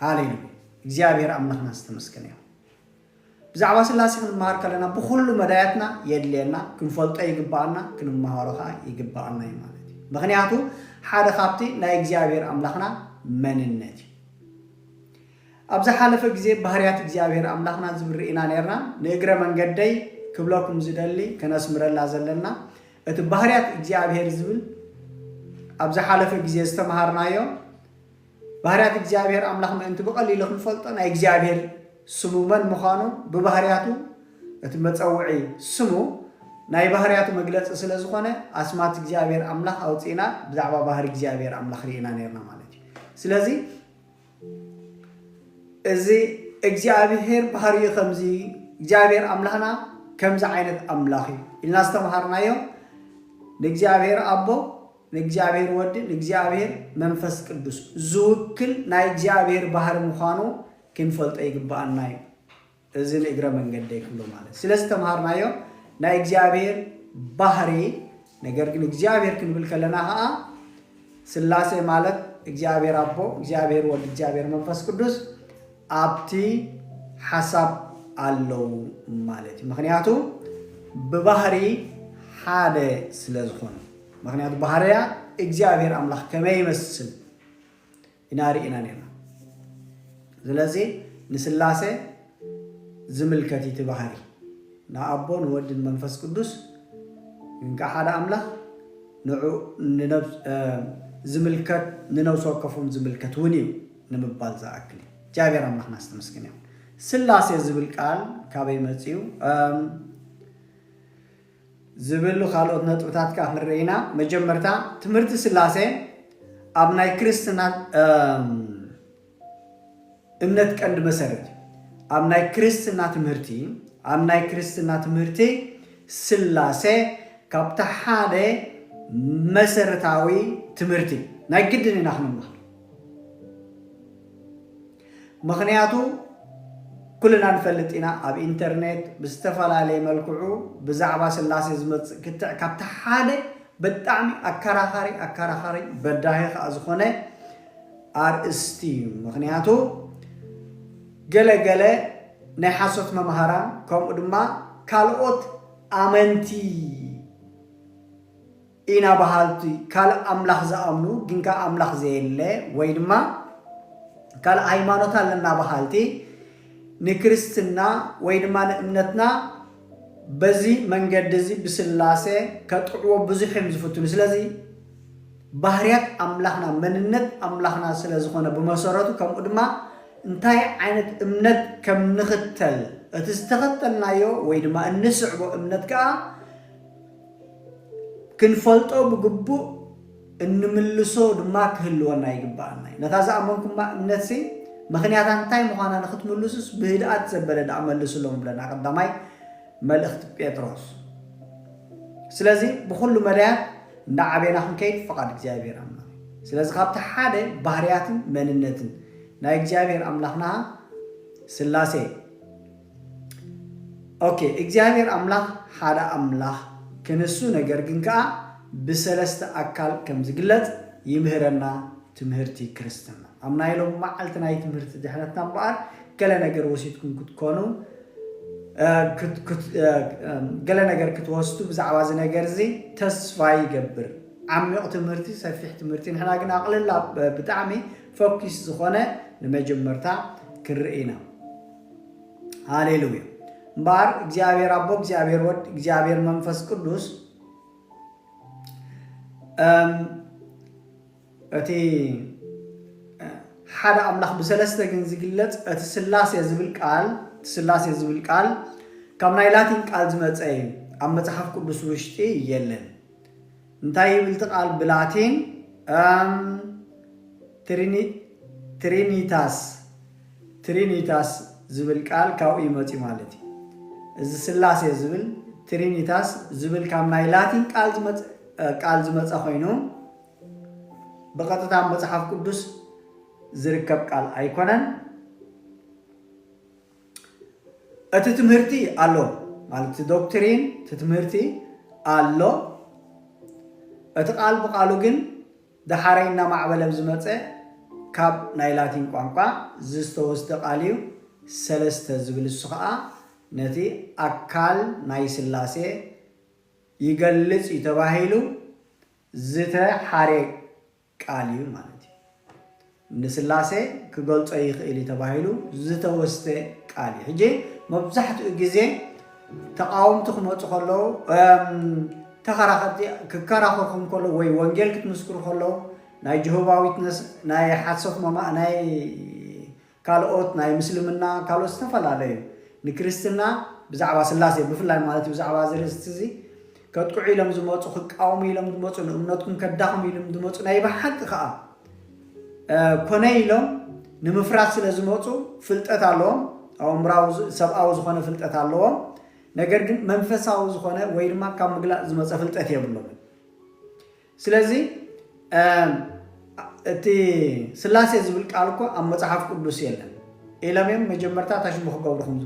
ሃሌሉያ እግዚአብሔር አምላክና ዝተመስገነ ይሁን ብዛዕባ ስላሴ ክንመሃር ከለና ብኩሉ መዳያትና የድልየና ክንፈልጦ ይግባአና ክንመሃሮኻ ይግባአና ማለት እዩ ምክንያቱ ሓደ ካብቲ ናይ እግዚአብሔር አምላክና መንነት ኣብዛ ሓለፈ ግዜ ባህርያት እግዚአብሔር አምላክና ዝብርኢና ነርና ንእግረ መንገደይ ክብለኩም ዝደሊ ከነስምረላ ዘለና እቲ ባህርያት እግዚአብሔር ዝብል ኣብዛ ሓለፈ ግዜ ዝተመሃርናዮ ባህርያት እግዚአብሔር አምላክ ምእንቲ በቀሊሉ ክንፈልጦ ናይ እግዚአብሔር ስሙ መን ምዃኑ በባህርያቱ እቲ መፀውዒ ስሙ ናይ ባህርያቱ መግለጽ ስለ ዝኾነ አስማት እግዚአብሔር አምላክ አውጪና ብዛዕባ ባህሪ እግዚአብሔር አምላክ ሪኢና ነርና ማለት እዩ ስለዚ እዚ እግዚአብሔር ባህሪኡ ከምዚ እግዚአብሔር አምላክና ከምዚ ዓይነት አምላኽ ኢልና ዝተምሃርናዮ ንእግዚአብሔር አቦ ንእግዚአብሔር ወዲ ንእግዚአብሔር መንፈስ ቅዱስ ዝውክል ናይ እግዚአብሔር ባህሪ ምዃኑ ክንፈልጦ ይግባአና እዩ እዚ ንእግረ መንገዲ ይክብሎ ማለት ስለዚ ተምሃርናዮ ናይ እግዚአብሔር ባህሪ ነገር ግን እግዚአብሔር ክንብል ከለና ኸኣ ስላሴ ማለት እግዚአብሔር አቦ እግዚአብሔር ወዲ እግዚአብሔር መንፈስ ቅዱስ ኣብቲ ሓሳብ አለው ማለት ምክንያቱ በባህሪ ሓደ ስለ ዝኾነ ምክንያቱ ባህርያ እግዚአብሔር አምላክ ከመይ ይመስል ኢናሪኢና ነርና ስለዚ ንስላሴ ዝምልከት እቲ ባህሪ ንአቦ ንወዲ መንፈስ ቅዱስ እንካ ሓደ አምላክ ንዑ ዝምልከት ንነብሶ ወከፎም ዝምልከት እውን እዩ ንምባል ዝኣክል እግዚአብሔር አምላክና ዝተመስገነ ይሁን ስላሴ ዝብል ቃል ካበይ መጽዩ ዝብሉ ካልኦት ነጥብታት ካ ክንርኢና መጀመርታ ትምህርቲ ስላሴ ኣብ ናይ ክርስትና እምነት ቀንዲ መሰረት ኣብ ናይ ክርስትና ትምህርቲ ስላሴ ካብታ ሓደ መሰረታዊ ትምህርቲ ናይ ግድን ኢና ክንምሃር ምክንያቱ ኩልና ንፈልጥ ኢና ኣብ ኢንተርኔት ብዝተፈላለየ መልክዑ ብዛዕባ ስላሴ ዝመጽእ ክትዕ ካብታ ሓደ ብጣዕሚ ኣከራኻሪ በዳሂ ከዓ ዝኾነ ኣርእስቲ እዩ ምክንያቱ ገለገለ ናይ ሓሶት መምሃራን ከምኡ ድማ ካልኦት ኣመንቲ ኢና ባህልቲ ካልእ ኣምላኽ ዝኣምኑ ግን ከዓ ኣምላኽ ዘየለ ወይ ድማ ካልእ ሃይማኖት ኣለና ባህልቲ ንክርስትና ወይ ድማ ንእምነትና በዚ መንገዲ እዚ ብስላሴ ከጥዕዎ ብዙሕ እዮም ዝፍትኑ ስለዚ ባህርያት ኣምላኽና መንነት ኣምላኽና ስለ ዝኾነ ብመሰረቱ ከምኡ ድማ እንታይ ዓይነት እምነት ከም ንኽተል እቲ ዝተኸተልናዮ ወይ ድማ እንስዕቦ እምነት ከዓ ክንፈልጦ ብግቡእ እንምልሶ ድማ ክህልወና ይግባአና ነታ ዝኣመንኩማ እምነት ሲ ምክንያት እንታይ ምዃና ንኽትምልሱስ ብህድኣት ዘበለ ዳኣ መልሱሎም ብለና ቀዳማይ መልእኽቲ ጴጥሮስ ስለዚ ብኩሉ መዳያት እንዳዓበና ክንከይድ ፈቃድ እግዚአብሔር አምላክ ስለዚ ካብቲ ሓደ ባህርያትን መንነትን ናይ እግዚአብሔር አምላክና ስላሴ ኦኬ እግዚአብሔር አምላክ ሓደ አምላክ ከነሱ ነገር ግን ከዓ ብሰለስተ አካል ከም ዝግለጽ ይምህረና ትምህርቲ ክርስትና አምና ኢሎም መዓልቲ ናይ ትምህርቲ ድሕነትና እምበኣር ገለ ነገር ወሲድኩም ክትኮኑ ገለ ነገር ክትወስዱ ብዛዕባ እዚ ነገር እዚ ተስፋ ይገብር ዓሚቕ ትምህርቲ ሰፊሕ ትምህርቲ ንሕና ግን ኣቕልላ ብጣዕሚ ፎኪስ ዝኾነ ንመጀመርታ ክንርኢና ሃሌሉያ እምበኣር እግዚአብሔር ኣቦ እግዚአብሔር ወድ እግዚአብሔር መንፈስ ቅዱስ እቲ ሓደ አምላኽ ብሰለስተ ግን ዝግለጽ እቲ ስላሴ ዝብል ቃል ካብ ናይ ላቲን ቃል ዝመጸ እዩ ኣብ መጽሓፍ ቅዱስ ውሽጢ የለን እንታይ ይብል እቲ ቃል ብላቲን ትሪኒታስ ዝብል ቃል ካብኡ ይመጽ ማለት እዩ እዚ ስላሴ ዝብል ትሪኒታስ ዝብል ካብ ናይ ላቲን ቃል ዝመጸ ኮይኑ በቀጥታ መጽሐፍ ቅዱስ ዝርከብ ቃል ኣይኮነን እቲ ትምህርቲ ኣሎ ማለት ዶክትሪን ትምህርቲ ኣሎ እቲ ቃል ብቃሉ ግን ደሓረይና ማዕበለ ዝመጸ ካብ ናይ ላቲን ቋንቋ ዝተወስደ ቃል እዩ ሰለስተ ዝብል እሱ ከዓ ነቲ ኣካል ናይ ስላሴ ይገልጽ ተባሂሉ ዝተሓረ ቃል እዩ ማለት እዩ ንስላሴ ክገልጾ ይኽእል ተባሂሉ ዝተወስደ ቃል እዩ ሕጂ መብዛሕትኡ ግዜ ተቃውምቲ ክመፁ ከለዉ ተኸራኸርቲ ክከራኸርኩም ከለዉ ወይ ወንጌል ክትምስክሩ ከለዉ ናይ ጀሆቫ ዊትነስ ናይ ሓሰት ናይ ካልኦት ናይ ምስልምና ካልኦት ዝተፈላለዩ ንክርስትና ብዛዕባ ስላሴ ብፍላይ ማለት እዩ ብዛዕባ ዝርእስቲ እዚ ከጥቅዑ ኢሎም ዝመፁ ክቃወሙ ኢሎም ዝመፁ ንእምነትኩም ከዳኽሙ ኢሎም ዝመፁ ናይ ብሓቂ ከዓ ኮነ ኢሎም ንምፍራስ ስለ ዝመፁ ፍልጠት ኣለዎም ኣእምራዊ ሰብኣዊ ዝኾነ ፍልጠት ኣለዎም ነገር ግን መንፈሳዊ ዝኾነ ወይ ድማ ካብ ምግላፅ ዝመፀ ፍልጠት የብሎም ስለዚ እቲ ስላሴ ዝብል ቃል እኮ ኣብ መጽሓፍ ቅዱስ የለን ኢሎም መጀመርታ ታሽሙ ክገብርኩም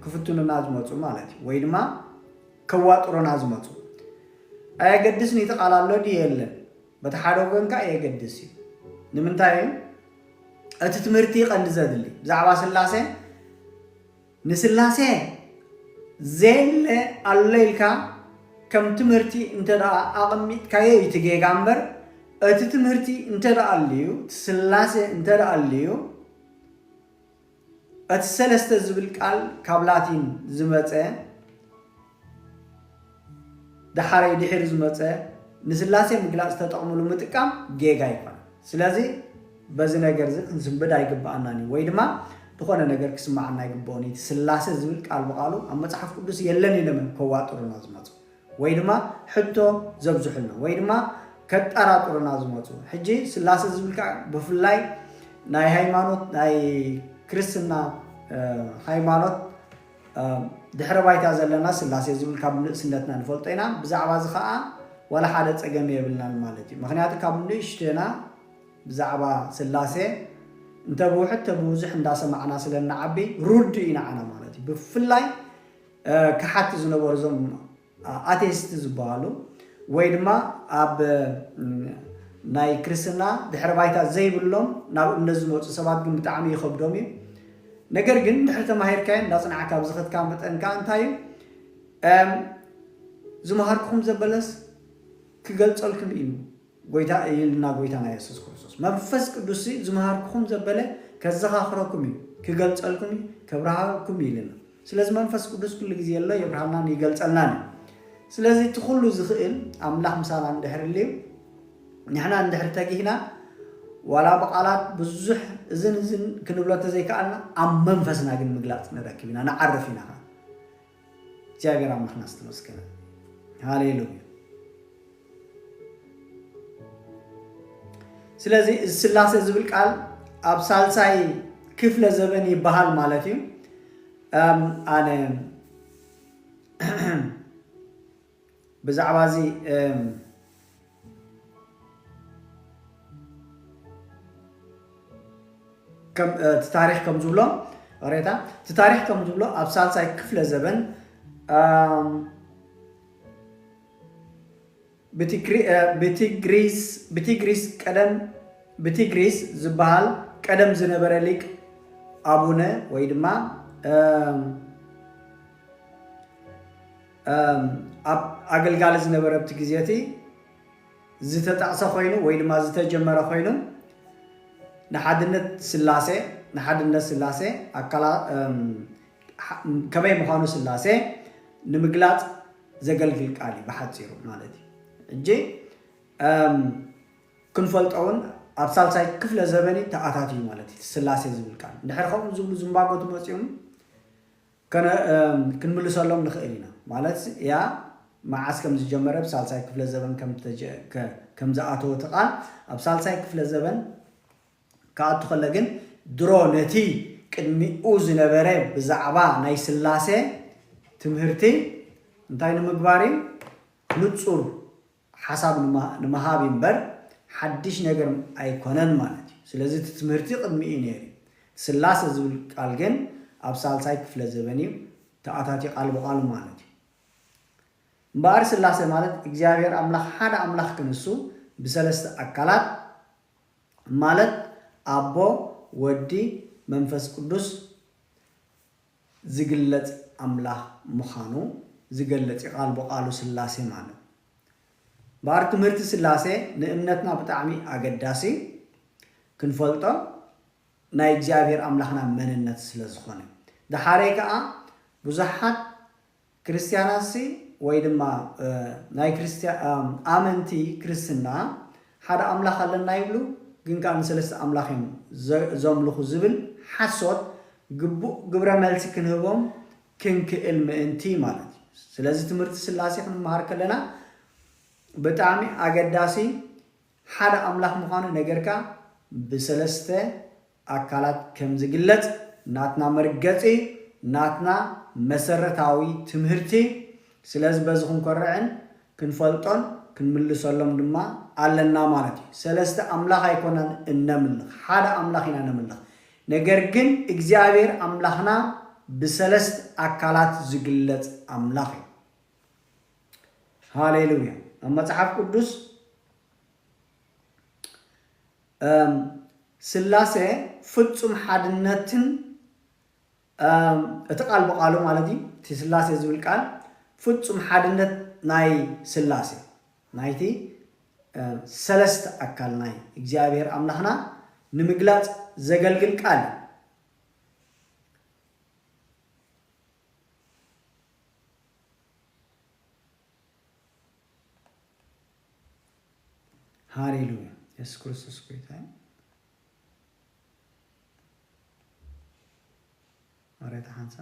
ክፍትኑና ዝመፁ ማለት እዩ ወይ ድማ ከዋጥሩና ዝመፁ ኣየገድስኒ ቃል ኣሎ ዲ የለን በቲ ሓደ ወገንካ ኣየገድስ እዩ ንምንታይ እዩ እቲ ትምህርቲ ቀንዲ ዘድሊ ብዛዕባ ስላሴ ንስላሴ ዘለ ኣሎ ኢልካ ከም ትምህርቲ እንተዳ ኣቕሚጥካዮ ይትጌጋ እምበር እቲ ትምህርቲ እንተዳ ኣልዩ ስላሴ እንተዳ ኣልዩ እቲ ሰለስተ ዝብል ቃል ካብ ላቲን ዝመፀ ድሓረይ ድሕሪ ዝመፀ ንስላሴ ምግላፅ ተጠቕሙሉ ምጥቃም ጌጋ ይኮነ ስለዚ በዚ ነገር እዚ ክንስንብድ ኣይግባአናኒ ወይ ድማ ዝኾነ ነገር ክስማዓና ይግባኦኒ ስላሴ ዝብል ቃል በቃሉ ኣብ መጽሓፍ ቅዱስ የለን ኢሎም ከዋጥሩና ዝመፁ ወይ ድማ ሕቶ ዘብዝሑልና ወይ ድማ ከጠራጥሩና ዝመፁ ሕጂ ስላሴ ዝብል ቃል ብፍላይ ናይ ሃይማኖት ናይ ክርስትና ሃይማኖት ድሕረ ባይታ ዘለና ስላሴ ዝብል ካብ ንእስነትና ንፈልጦ ኢና ብዛዕባ እዚ ከዓ ወላ ሓደ ፀገም የብልናን ማለት እዩ ምክንያቱ ካብ ንእሽተና ብዛዕባ ስላሴ እንተ ብውሕድ ተብውዙሕ እንዳሰማዕና ስለናዓቢ ሩድ ኢና ዓና ማለት እዩ ብፍላይ ክሓቲ ዝነበሩ ዞም ኣቴስት ዝበሃሉ ወይ ድማ ኣብ ናይ ክርስትና ድሕረ ባይታ ዘይብሎም ናብ እምነት ዝመፁ ሰባት ግን ብጣዕሚ ይከብዶም እዩ ነገር ግን ድሕሪ ተማሂርካዮ እንዳፅናዕካ ብዝኽትካ መጠንካ እንታይ እዩ ዝመሃርክኹም ዘበለስ ክገልፀልኩም እዩ ጎይታ ኢልና ጎይታና ኢየሱስ ክርስቶስ መንፈስ ቅዱስ ዝመሃርክኹም ዘበለ ከዘኻኽረኩም እዩ ክገልፀልኩም እዩ ከብርሃልኩም ኢልና ስለዚ መንፈስ ቅዱስ ኩሉ ግዜ ኣሎ የብርሃልናን ይገልፀልናን ስለዚ እቲ ኩሉ ዝኽእል ኣምላኽ ምሳና እንድሕር ልዩ ንሕና እንድሕር ተጊህና ዋላ በቃላት ብዙሕ እዝን ክንብሎ ተዘይከኣልና ኣብ መንፈስና ግን ምግላፅ ንረክብ ኢና ንዓርፍ ኢና እግዚአብሔር ኣምላኽና ዝተመስገነ ሃሌሉያ ስለዚ ስላሴ ዝብል ቃል ኣብ ሳልሳይ ክፍለ ዘበን ይበሃል ማለት እዩ ኣነ ብዛዕባ እዚ ታሪክ ከም ዝብሎ ሬታ ታሪክ ከም ዝብሎ ኣብ ሳልሳይ ክፍለ ዘበን ብቲግሪስ ዝበሃል ቀደም ዝነበረ ሊቅ ኣቡነ ወይ ድማ ኣብ ኣገልጋሊ ዝነበረ ብቲ ግዜቲ ዝተጣቕሰ ኮይኑ ወይ ድማ ዝተጀመረ ኮይኑ ንሓድነት ስላሴ ኣካላ ከመይ ምዃኑ ስላሴ ንምግላፅ ዘገልግል ቃል እዩ ብሓፂሩ ማለት እዩ እጂ ክንፈልጦውን ኣብ ሳልሳይ ክፍለ ዘበኒ ተኣታት እዩ ማለት እዩ ስላሴ ዝብል ቃል እንድሕር ከምኡ ዝብሉ ዝምባጎቱ መፂኦም ክንምልሰሎም ንኽእል ኢና ማለት ያ መዓስ ከም ዝጀመረ ብሳልሳይ ክፍለ ዘበን ከም ዝኣተወ እቲ ቃል ኣብ ሳልሳይ ክፍለ ዘበን كأتو خلقن درو نتي قدمي زنبره بزعبا ناي سلاسه تمهرتي انتاي نمغباري نصور حساب نمهاب ينبر حدش نجر ايكونن مالتي سلازي تمهرتي قدمي نيري سلاسه زول قال جن اب سالساي كفله زبني تاعتاتي قال بقال مالتي بار سلاسه مالت እግዚአብሔር አምላክ ሓደ አምላክ ክንሱ بسلسته አካላት ማለት አቦ ወዲ መንፈስ ቅዱስ ዝግለጽ አምላኽ ምዃኑ ዝገለጽ ቃል በቃሉ ስላሴ ማለት ባር ትምህርቲ ስላሴ ንእምነትና ብጣዕሚ አገዳሲ ክንፈልጦ ናይ እግዚአብሔር አምላኽና መንነት ስለ ዝኾነ ድሓረይ ከዓ ብዙሓት ክርስቲያናሲ ወይ ድማ ናይ ክርስቲያን አመንቲ ክርስትና ሓደ አምላኽ ኣለና ይብሉ ግን ከዓ ንሰለስተ አምላኽ እዮም ዘምልኹ ዝብል ሓሶት ግብረ መልሲ ክንህቦም ክንክእል ምእንቲ ማለት እዩ ስለዚ ትምህርቲ ስላሴ ክንመሃር ከለና ብጣዕሚ አገዳሲ ሓደ አምላኽ ምዃኑ ነገርካ ብሰለስተ አካላት ከም ዝግለጽ ናትና መርገጺ ናትና መሰረታዊ ትምህርቲ ስለዚ በዚ ክንኮርዕን ክንፈልጦን ክንምልሰሎም ድማ ኣለና ማለት እዩ ሰለስተ አምላኽ አይኮነን እነምልኽ ሓደ አምላኽ ኢና ነምልኽ ነገር ግን እግዚአብሔር አምላኽና ብሰለስተ አካላት ዝግለጽ አምላኽ እዩ ሃሌሉያ መጽሐፍ ቅዱስ ስላሴ ፍጹም ሓድነትን እቲ ቃል በቃሉ ማለት እዩ እቲ ስላሴ ዝብል ቃል ፍጹም ሓድነት ናይ ስላሴ ናይቲ ሰለስተ አካል ናይ እግዚአብሔር አምላኽና ንምግላጽ ዘገልግል ቃል ሃሌሉያ ኢየሱስ ክርስቶስ ጌታ አሬታ ሃንሳ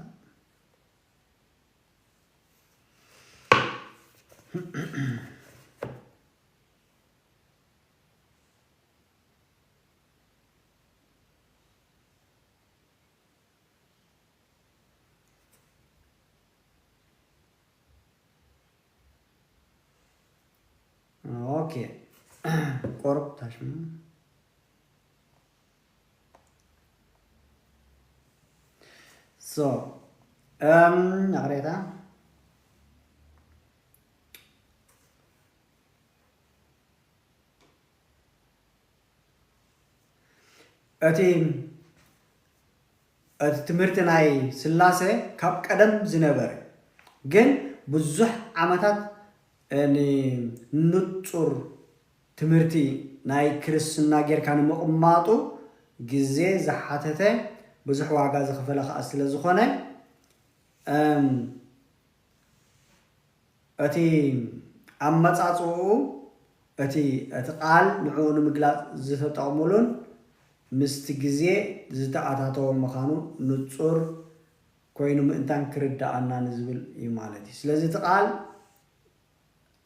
ኦኬ ቆርብ ታሽሙ አሬታ እቲ ትምህርቲ ናይ ስላሴ ካብ ቀደም ዝነበረ ግን ብዙሕ ዓመታት ንጹር ትምህርቲ ናይ ክርስትና ጌርካ ንምቕማጡ ግዜ ዝሓተተ ብዙሕ ዋጋ ዝኸፈለ ከዓ ስለ ዝኾነ እቲ አመጻጽኡ እቲ ቃል ንዕኡ ንምግላጽ ዝተጠቕሙሉን ምስቲ ግዜ ዝተኣታተወ ምዃኑ ንጹር ኮይኑ ምእንታን ክርዳኣና ንዝብል እዩ ማለት እዩ ስለዚ እቲ ቃል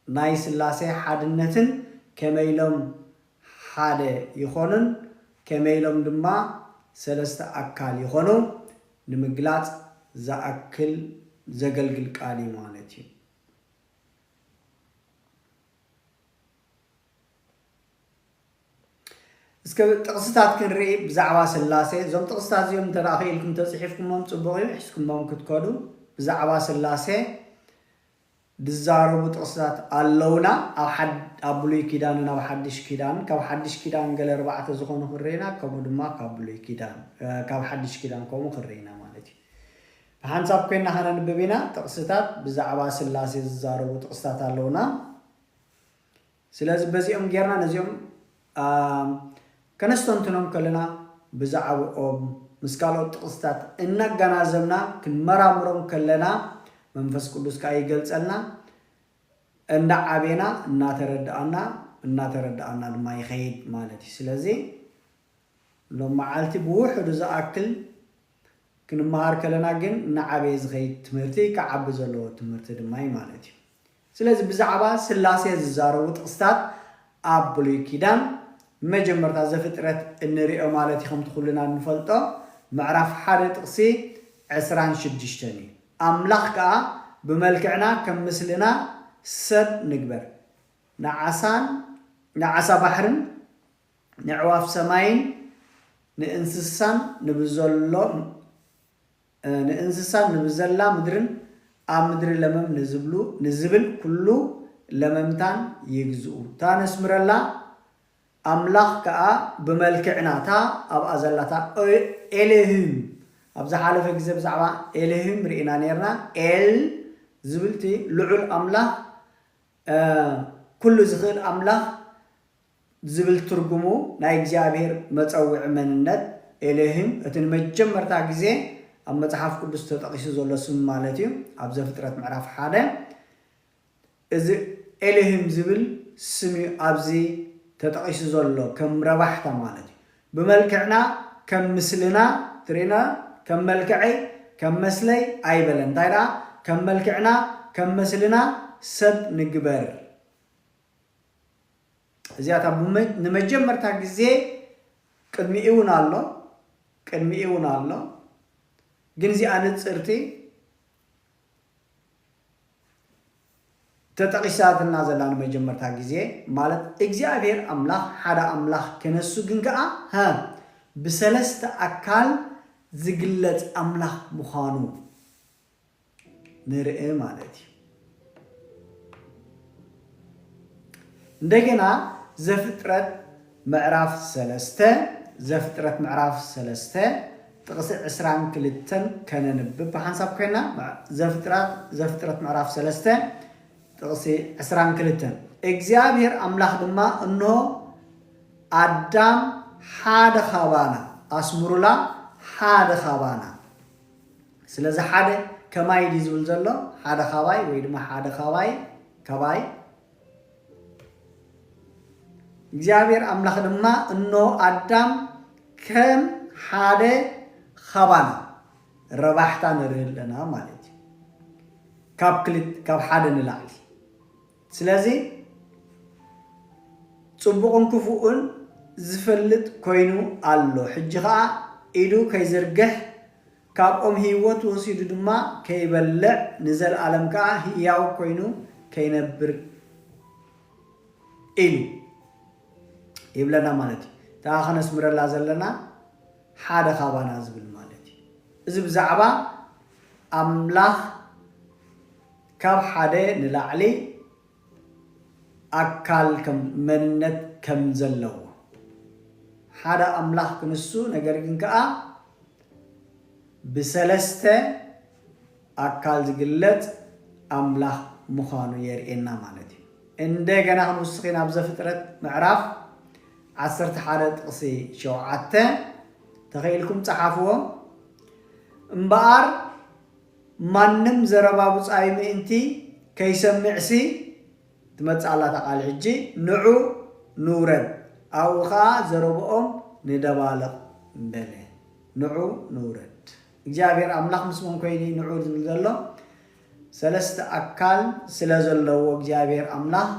ናይ ስላሴ ሓድነትን ከመይሎም ሓደ ይኾኑን ከመይሎም ድማ ሰለስተ አካል ይኾኑ ንምግላጽ ዝኣክል ዘገልግል ቃል እዩ ማለት እዩ እስከ ጥቅስታት ክንርኢ ብዛዕባ ስላሴ እዞም ጥቅስታት እዚኦም እንተራኺልኩም ተጽሒፍኩሞም ጽቡቕ እዩ ሒዝኩሞም ክትከዱ ብዛዕባ ስላሴ ድዛረቡ ጥቅስታት ኣለውና ኣብ ብሉይ ኪዳንን ኣብ ሓድሽ ኪዳን ካብ ሓድሽ ኪዳን ገለ 4 ዝኾኑ ክርኢና ከምኡ ድማ ካብ ብሉይ ኪዳን ካብ ሓድሽ ኪዳን ከምኡ ክርኢና ማለት እዩ ብሓንሳብ ኮይና ከነንብብ ኢና ጥቅስታት ብዛዕባ ስላሴ ዝዛረቡ ጥቅስታት ኣለውና ስለዚ በዚኦም ጌርና ነዚኦም ከነስተንትኖም ከለና ብዛዕባኦም ምስ ካልኦት ጥቅስታት እናገናዘብና ክንመራምሮም ከለና መንፈስ ቅዱስ ከዓ ይገልጸልና እንደ ዓቤና እናተረዳአና ድማ ይኸይድ ማለት እዩ ስለዚ ሎማዓልቲ ብውሕዱ ዝኣክል ክንመሃር ከለና ግን ንዓበየ ዝኸይድ ትምህርቲ ከዓቢ ዘለዎ ትምህርቲ ድማ እዩ ማለት እዩ ስለዚ ብዛዕባ ስላሴ ዝዛረቡ ጥቅስታት ኣብ ብሉይ ኪዳን መጀመርታ ዘፍጥረት እንሪኦ ማለት እዩ ከምቲ ኩልና ንፈልጦ ምዕራፍ 1 ጥቅሲ 26 እዩ አምላኽ ከዓ ብመልክዕና ከም ምስልና ሰብ ንግበር ንዓሳ ባሕርን ንዕዋፍ ሰማይን ንእንስሳን ንብዘላ ምድርን ኣብ ምድሪ ለመም ንዝብል ኩሉ ለመምታን ይግዝኡ ታነስምረላ أملاخ كأ بملكعناتا أب أزلاتا إلههم أبز حالف جزب زعما إلههم رئينا نيرنا زبلتي لعل أملاخ كل زخير أملاخ زبل ترجمو نايك جابير متسوع من الند إلههم أتنمجمر تاجزين أما تحف قدس تتقيس زول سم مالتيم أبز فترة معرف حدا إذا إلههم زبل سمي أبزي تتقيس زول كم ربحت مالتي بملكعنا كم مثلنا ترينا كم ملكعي كم مثلي أي بلن تايرا كم ملكعنا كم مثلنا سب نجبر زيادة نمجمر تاجزي كدمي إيون الله جنزي أنا تصرتي تتقيسات النازل لنا مجمر تاجزي مالت إجزابير أملاخ حدا أملاخ كنسو جنكا ها بسلست أكل زقلت أملاخ مخانو نرئي مالتي ndegena زفترت معرف سلسته زفترت معرف سلسته تقصي عسران كلتن كان نبب بحسب كنا زفترت معرف سلسته تقصي عسران كلتن إجزابير أملاخ دما إنه آدم حاد خوانا أسمرلا حاد خوانا سلزة حاد كما يدي زلزلة حاد خواي ويدما حاد خواي كواي እግዚአብሔር አምላክ ድማ እኖ አዳም ከም ሓደ ኸባና ረባሕታ ንርህለና ማለት ካብ ሓደ ንላዕሊ ስለዚ ጽቡቕን ክፉኡን ዝፈልጥ ኮይኑ ኣሎ ሕጂ ኸዓ ኢዱ ከይዘርግሕ ካብኦም ህይወት ወሲዱ ድማ ከይበልዕ ንዘለዓለም ከዓ ህያው ኮይኑ ከይነብር ኢሉ يبلنا مالتي تاخنا اسمر الله زلنا حدا خابانا زبل مالتي إذا بزعبا أملاخ كاب حدا نلعلي أكل كم منت كم زلوا حدا أملاخ كنسو نجرجن كأ بسلسته أكل زقلت أملاخ مخانو يرئنا مالتي عندنا هنوسخين أبز فترة معرف عصرت حالة قصي شوعته تخيلكم صحافوهم مبار منم زربابوس أيم أنتي كي سمعسي تمت الله تعالى حجي نعو نورد أو خا زربهم ندبالق بله نعو نورد جابر أملاك مسمون كويني نعود نزله سلست أكل سلزله وجابر أملاك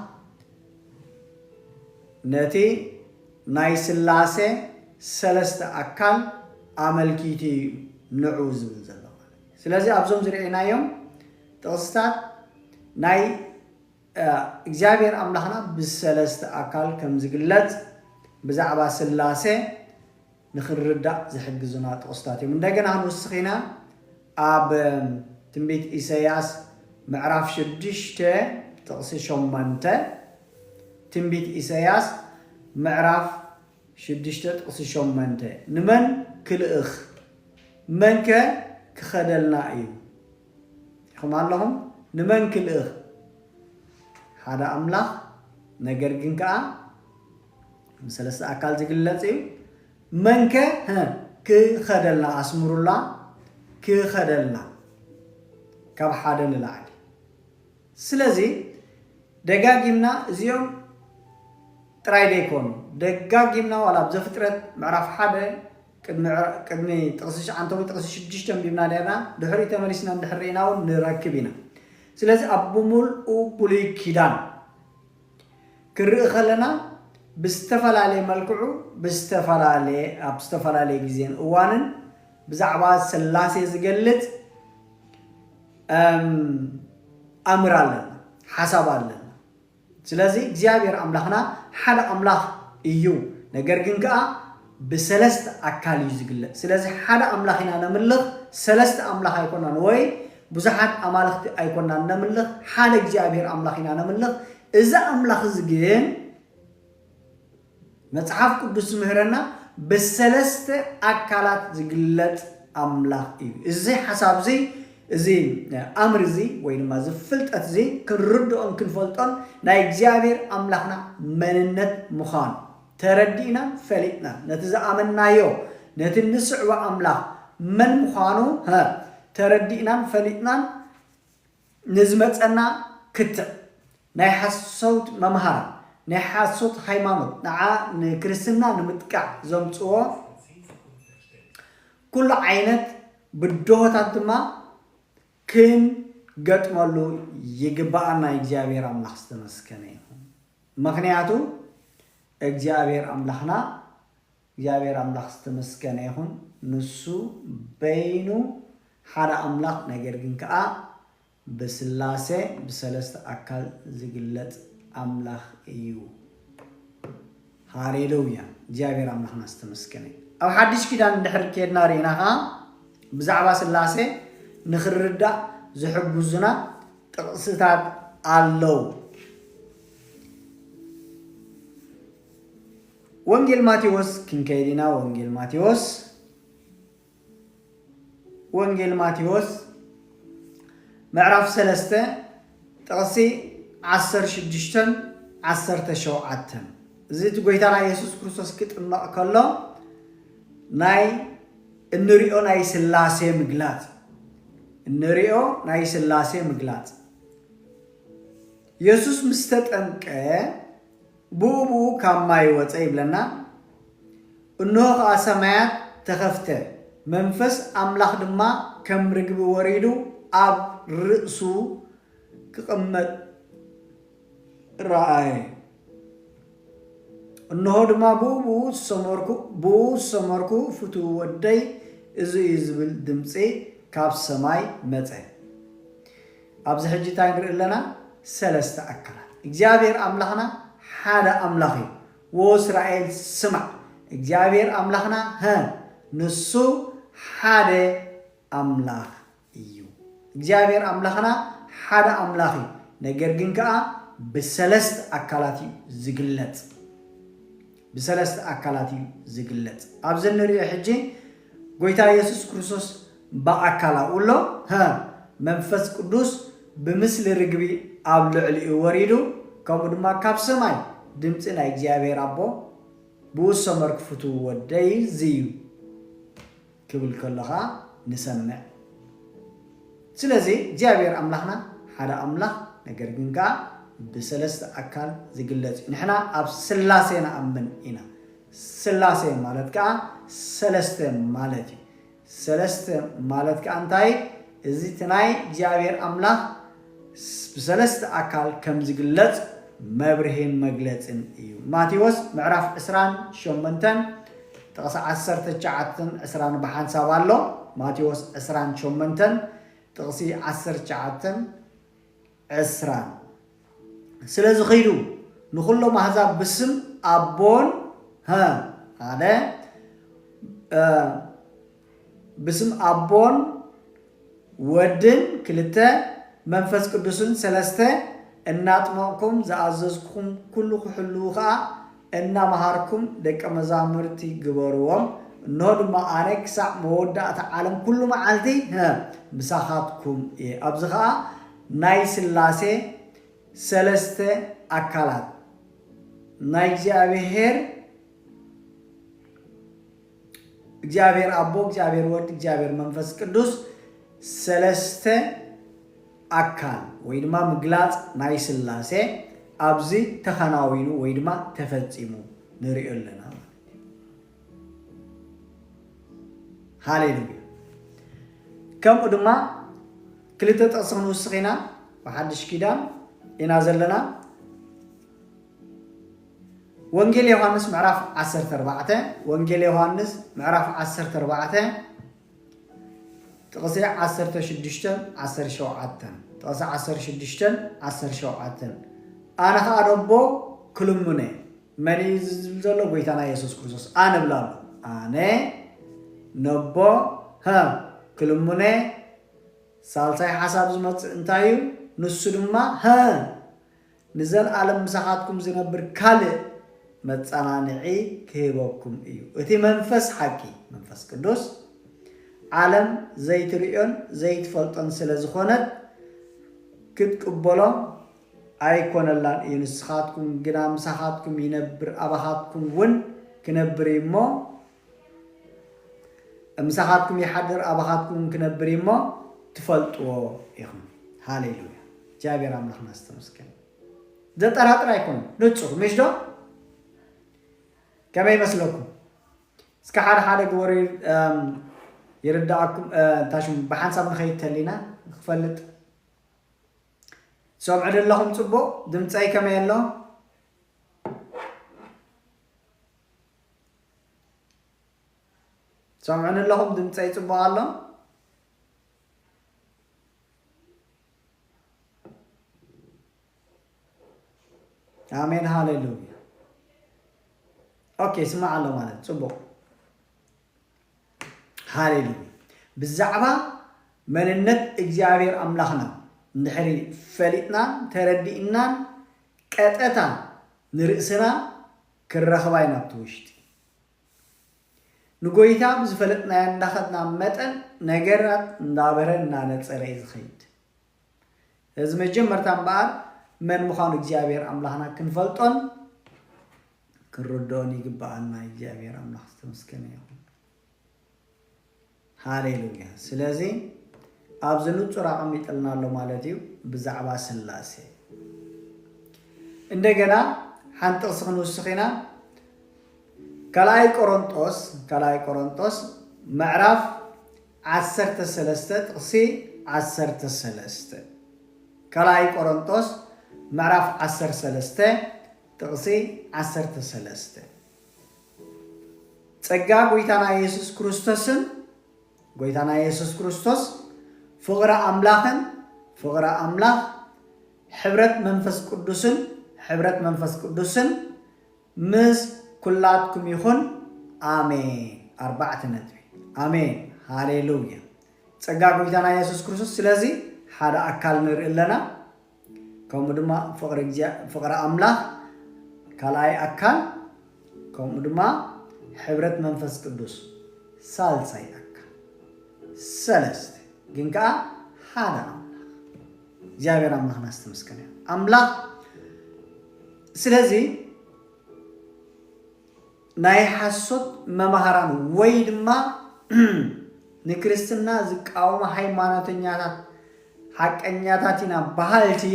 نتي ناي سلاسة سلست أكل عمل كيتي نعوز من زلوا سلاسة أبزم زرعنا يوم تقصت ناي إجابير أملاحنا بسلست أكل كم زقلت بزعبا سلاسة نخرج زحق زنات تقصتاتي من دقنا هنوسخينا أب تنبيت إسياس معرف شدشته تقصي شمانته تنبيت إسياس معرف شدشتت قصي شمانته نمن كل إخ منك كخدلنا أيو خمان لهم نمن كل إخ هذا أملاخ نجرجن كأ مثلا أكل زقلت أيو منك كخدلنا أسمر الله كخدلنا كاب حدا للعلي سلازي دقاقمنا زيوم ترايديكون دقاقمنا ولا بزفترة معرف حدا كدمي تقصيش عنتوي تقصيش جيشتم بيمنا دينا دحري تمارسنا دحرينا ونركبنا سلازي أبومول وبولي كيدان كرئ خلنا بستفلالي ملكعو بستفلالي جزين اوانن بزعبا سلاسي زقلت أمر لنا حسب لنا سلازي እግዚአብሔር أملاخنا حال أملاخ إيو نجرجن كأ بسلست أكال يزقل سلازي حال أملاخنا نملخ سلست أملاخ يكوننا نوي بزحات أملاخ يكوننا نملخ حال እግዚአብሔር أملاخنا نملخ إذا أملاخ زقين መጽሐፍ ቅዱስ ምህረና በሰለስተ አካላት ዝግለጥ አምላኽ እዩ እዚ ሐሳብ እዚ እዚ አምር እዚ ወይ ድማ ዝፍልጠት እዚ ክንርድኦን ክንፈልጦን ናይ እግዚአብሔር አምላኽና መንነት ምዃኑ ተረዲእና ፈሊጥና ነቲ ዝኣመናዮ ነቲ ንስዕቦ አምላኽ መን ምዃኑ ተረዲእናን ፈሊጥናን ንዝመፀና ክትዕ ናይ ሓሶት መምሃራ ናይ ሓሶት ሃይማኖት ንዓ ንክርስትና ንምጥቃዕ ዘምፅዎ ኩሉ ዓይነት ብድሆታት ድማ ክንገጥመሉ ይግባአና እግዚአብሔር አምላኽ ዝተመስገነ ይሁን ምክንያቱ እግዚአብሔር አምላኽና እግዚአብሔር አምላኽ ዝተመስገነ ይሁን ንሱ በይኑ ሓደ አምላኽ ነገር ግን ከዓ በስላሴ በሰለስተ አካል ዝግለጥ አምላኽ እዩ ሃሌሉያ እግዚአብሔር አምላኽና ዝተመስገነ ኣብ ሓድሽ ኪዳን እንድሕር ከድና ሪእናኻ ብዛዕባ ስላሴ ንኽርዳእ ዝሕግዙና ጥቕስታት ኣለው ወንጌል ማቴዎስ ክንከይድና ወንጌል ማቴዎስ ምዕራፍ 3 ጥቕሲ 16-17 እዚ እቲ ጎይታና ኢየሱስ ክርስቶስ ክጥምቕ ከሎ ናይ እንሪኦ ናይ ስላሴ ምግላጽ ኢየሱስ ምስ ተጠምቀ ብኡኡ ካብ ማይ ወፀ ይብለና እነሆ ከዓ ሰማያት ተኸፍተ መንፈስ አምላኽ ድማ ከም ርግቢ ወሪዱ ኣብ ርእሱ ክቕመጥ ረአየ እነሆ ድማ ብኡ ሰመርኩ ፍቱው ወደይ እዚ ዝብል ድምፂ ካብ ሰማይ መፀ ኣብዚ ሕጂ እንታይ ንርኢ ኣለና ሰለስተ አካላት እግዚአብሔር አምላኽና ሓደ አምላኽ እዩ ወእስራኤል ስማዕ እግዚአብሔር አምላኽና ንሱ ሓደ አምላኽ እዩ እግዚአብሔር አምላኽና ሓደ አምላኽ እዩ ነገር ግን ከዓ በሰለስተ አካላት እዩ ዝግለጽ ኣብዚ ንሪኦ ሕጂ ጎይታ ኢየሱስ ክርስቶስ በአካላ ውሎ መንፈስ ቅዱስ ብምስሊ ርግቢ ኣብ ልዕሊኡ ወሪዱ ከምኡ ድማ ካብ ሰማይ ድምፂ ናይ እግዚአብሔር አቦ ብውሰመር ክፍቱ ወደይ ዝዩ ክብል ከለኻ ንሰምዕ ስለዚ እግዚአብሔር አምላኽና ሓደ አምላኽ ነገር ግን ከዓ በሰለስተ አካል ዝግለጽ ንሕና ኣብ ስላሴ ንኣምን ኢና ስላሴ ማለት ከዓ ሰለስተ ማለት እዩ ሰለስተ ማለት ከዓ እንታይ እዚ ትናይ እግዚአብሔር አምላኽ በሰለስተ አካል ከም ዝግለጽ መብርሂን መግለጽን እዩ ማቴዎስ ምዕራፍ 28 ጥቕሲ 19-20 ብሓንሳብ ኣሎ ማቴዎስ 28 ጥቕሲ 19-20 ስለዚ ኺዱ ንኹሎም አሕዛብ ብስም አቦን ሓደ ብስም አቦን ወድን ክልተ መንፈስ ቅዱስን ሰለስተ እናጥመቕኩም ዝኣዘዝኩም ኩሉ ክሕሉ ከዓ እናመሃርኩም ደቀ መዛሙርቲ ግበርዎም እነሆ ድማ ኣነ ክሳብ መወዳእታ ዓለም ኩሉ መዓልቲ ምሳኻትኩም እየ ኣብዚ ከዓ ናይ ስላሴ ሰለስተ አካላት ናይ እግዚአብሔር አቦ እግዚአብሔር ወልድ እግዚአብሔር መንፈስ ቅዱስ ሰለስተ አካል ወይ ድማ ምግላጽ ናይ ስላሴ ኣብዚ ተኸናዊኑ ወይ ድማ ተፈጺሙ ንሪኦ ኣለና ሃሌሉያ ከምኡ ድማ ክልተ ጥቕሲ ክንውስኽ ኢና ብሓድሽ ኪዳን ኢና ዘለና ወንጌል ዮሐንስ ምዕራፍ 14 ወንጌል ዮሐንስ ምዕራፍ 14 ጥቕሲ 16-17 ጥቕሲ 16-17 ኣነ ከዓ ነቦ ክልሙነ መን እዩ ዝብል ዘሎ ጎይታና ኢየሱስ ክርስቶስ ኣነ ብላ ኣሎ ኣነ ነቦ ክልሙነ ሳልሳይ ሓሳብ ዝመፅእ እንታይ እዩ ንሱ ድማ ንዘለኣለም ምሳኻትኩም ዝነብር ካልእ متصنعنعي كهبكم إيو إتي منفس حكي منفس قدوس عالم زيت ريون زيت فلطن سلازخونت كتقبلهم أيكون الله ينسخاتكم جنام سخاتكم ينبر أبهاتكم ون كنبري ما مسخاتكم يحضر أبهاتكم كنبري ما تفلتوا إخم هاليلويا جابر عم نحن نستمسكن ده ترى يكون نتصور مش ده كما يمسلكم سكحار حالك وري يردعكم تاشم بحنسب نخيط تلينا خفلت سمع لهم صبو دمصاي كما يلو سمعنا لهم دمصاي صبو الله آمين هاليلويا اوكي اسمع الله مالت صبو هاليلويا بالزعبه مننت እግዚአብሔር አምላኽና نحري فلتنا تردئنا قطتا نرئسنا كرخباينا بتوشت نغويتا بزفلتنا يندخدنا متن نغرات ندابرنا نصري زخيد از مجمرتان بار من مخان እግዚአብሔር አምላኽና كنفلطن كردون يغبانا እግዚአብሔር አምላኽ ተመስገነ ይሁን ሃሌሉያ ስለዚህ أبزنو تراقم يتلنا له مالتيو بزعبا سلاسي عندنا حنت أصغنو السخينة كلاي كورنثوس معرف عسرت السلسته تقصي عسرت السلسته كلاي كورنثوس معرف عسر سلسته تقصي عسرت السلسته ጸጋ ጎይታና ኢየሱስ ክርስቶስ فقرا أملاخ حبرت منفس قدوسن مز كلاتكم يخون آمين 4 نتبي آمين هاليلويا ጸጋ ጎይታና ኢየሱስ ክርስቶስ ስለዚ ሓደ አካል ንርኢ ኣለና ከምኡ ድማ ፍቅሪ አምላኽ ካልኣይ አካል ከምኡ ድማ ሕብረት መንፈስ ቅዱስ ሳልሳይ አካል ሰለስተ ግን ከዓ ሓደ አምላኽ እግዚአብሔር አምላኽና ዝተመስገነ አምላኽ ስለዚ ናይ ሓሶት መማሃራን ወይ ድማ ንክርስትና ዝቃወማ ሃይማኖተኛታት ሓቀኛታትና ባህልቲ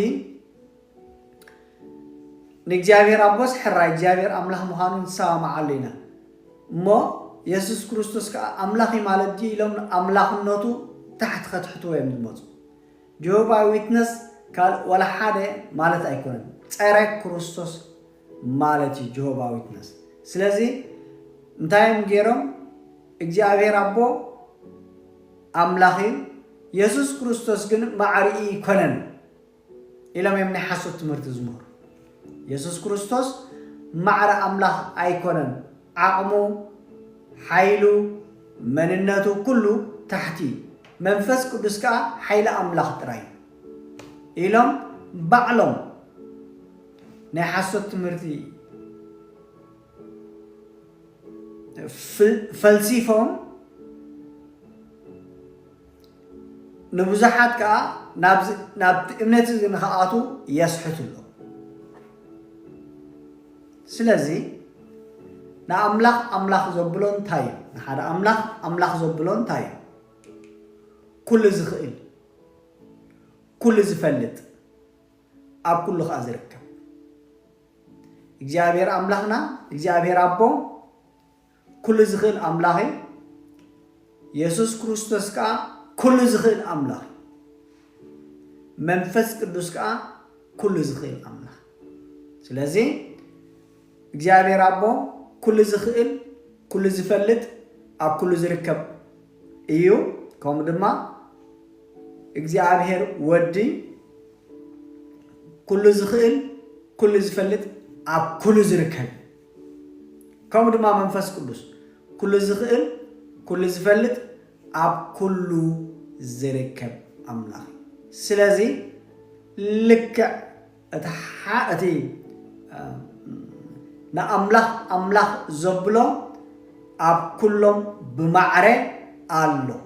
ንእግዚአብሔር አቦስ ሕራይ እግዚአብሔር አምላኽ ምዃኑን ሰማዓለና እሞ ኢየሱስ ክርስቶስ ከዓ አምላኽ ማለት ዲ ኢሎም አምላኽነቱ تحت خطحته يمزمص جوبا ويتنس قال ولا حدا مالت ايكون صرك كريستوس مالتي جوبا ويتنس سلازي انتايم غيرم እግዚአብሔር አቦ አምላኺ ኢየሱስ ክርስቶስ ግን ማዕርኢ ይኮነን ኢሎም የምነ ሐሰት ትምህርት ዝምሩ ኢየሱስ ክርስቶስ ማዕረ አምላኽ አይኮነን አቅሙ ኃይሉ መንነቱ ሁሉ ታሕቲ መንፈስ ቅዱስ ካ ኃይለ አምላኽ ጥራይ ኢሎም ባዕሎም ናይ ሐሰት ትምህርቲ فلسفهم نبزحات كا ناب امنت نخاطو يسحتلو سلازي نا املاح زبلون تاي هذا املاح زبلون تاي كل زخيل كل زفلت اب كل خازرك እግዚአብሔር አምላኽና እግዚአብሔር አቦ كل زخيل أملاخي يسوع كريستوس كا كل زخيل أملاخي منفس قدوس كا كل زخيل أملاخ سلازي እግዚአብሔር አቦ كل زخيل كل زفلت أب كل زركب إيو كم دما እግዚአብሔር ودي كل زخيل كل زفلت أب كل زركب كم دما منفس قدوس كل زخيل كل زفلت أب كل زركب أملاخ سلازي لك أملاخ زبلو أب كلهم بمعرة الله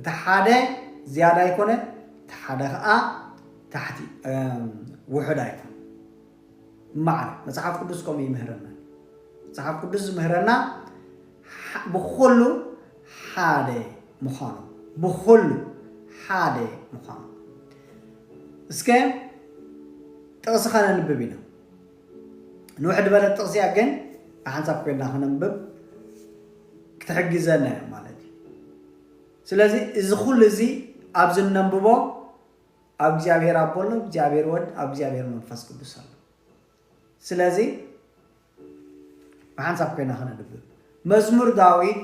تحدى زيادة يكون تحدى تحتي وحدة يكون معرة مصحف قدسكم يمهرنا مصحف قدس مهرنا بخلو حادة مخانو بخلو حادة مخانو اسكام تقصخنا نببينا نوحد بلد تقصي أجن أحنسب كنا ننبب كتحجزنا مالتي سلازي إذا كل زي أبزن ننببه أبجابير أبولو أبجابير ود أبجابير منفس قدس الله سلازي أحنسب كنا ننبب مزمور داوود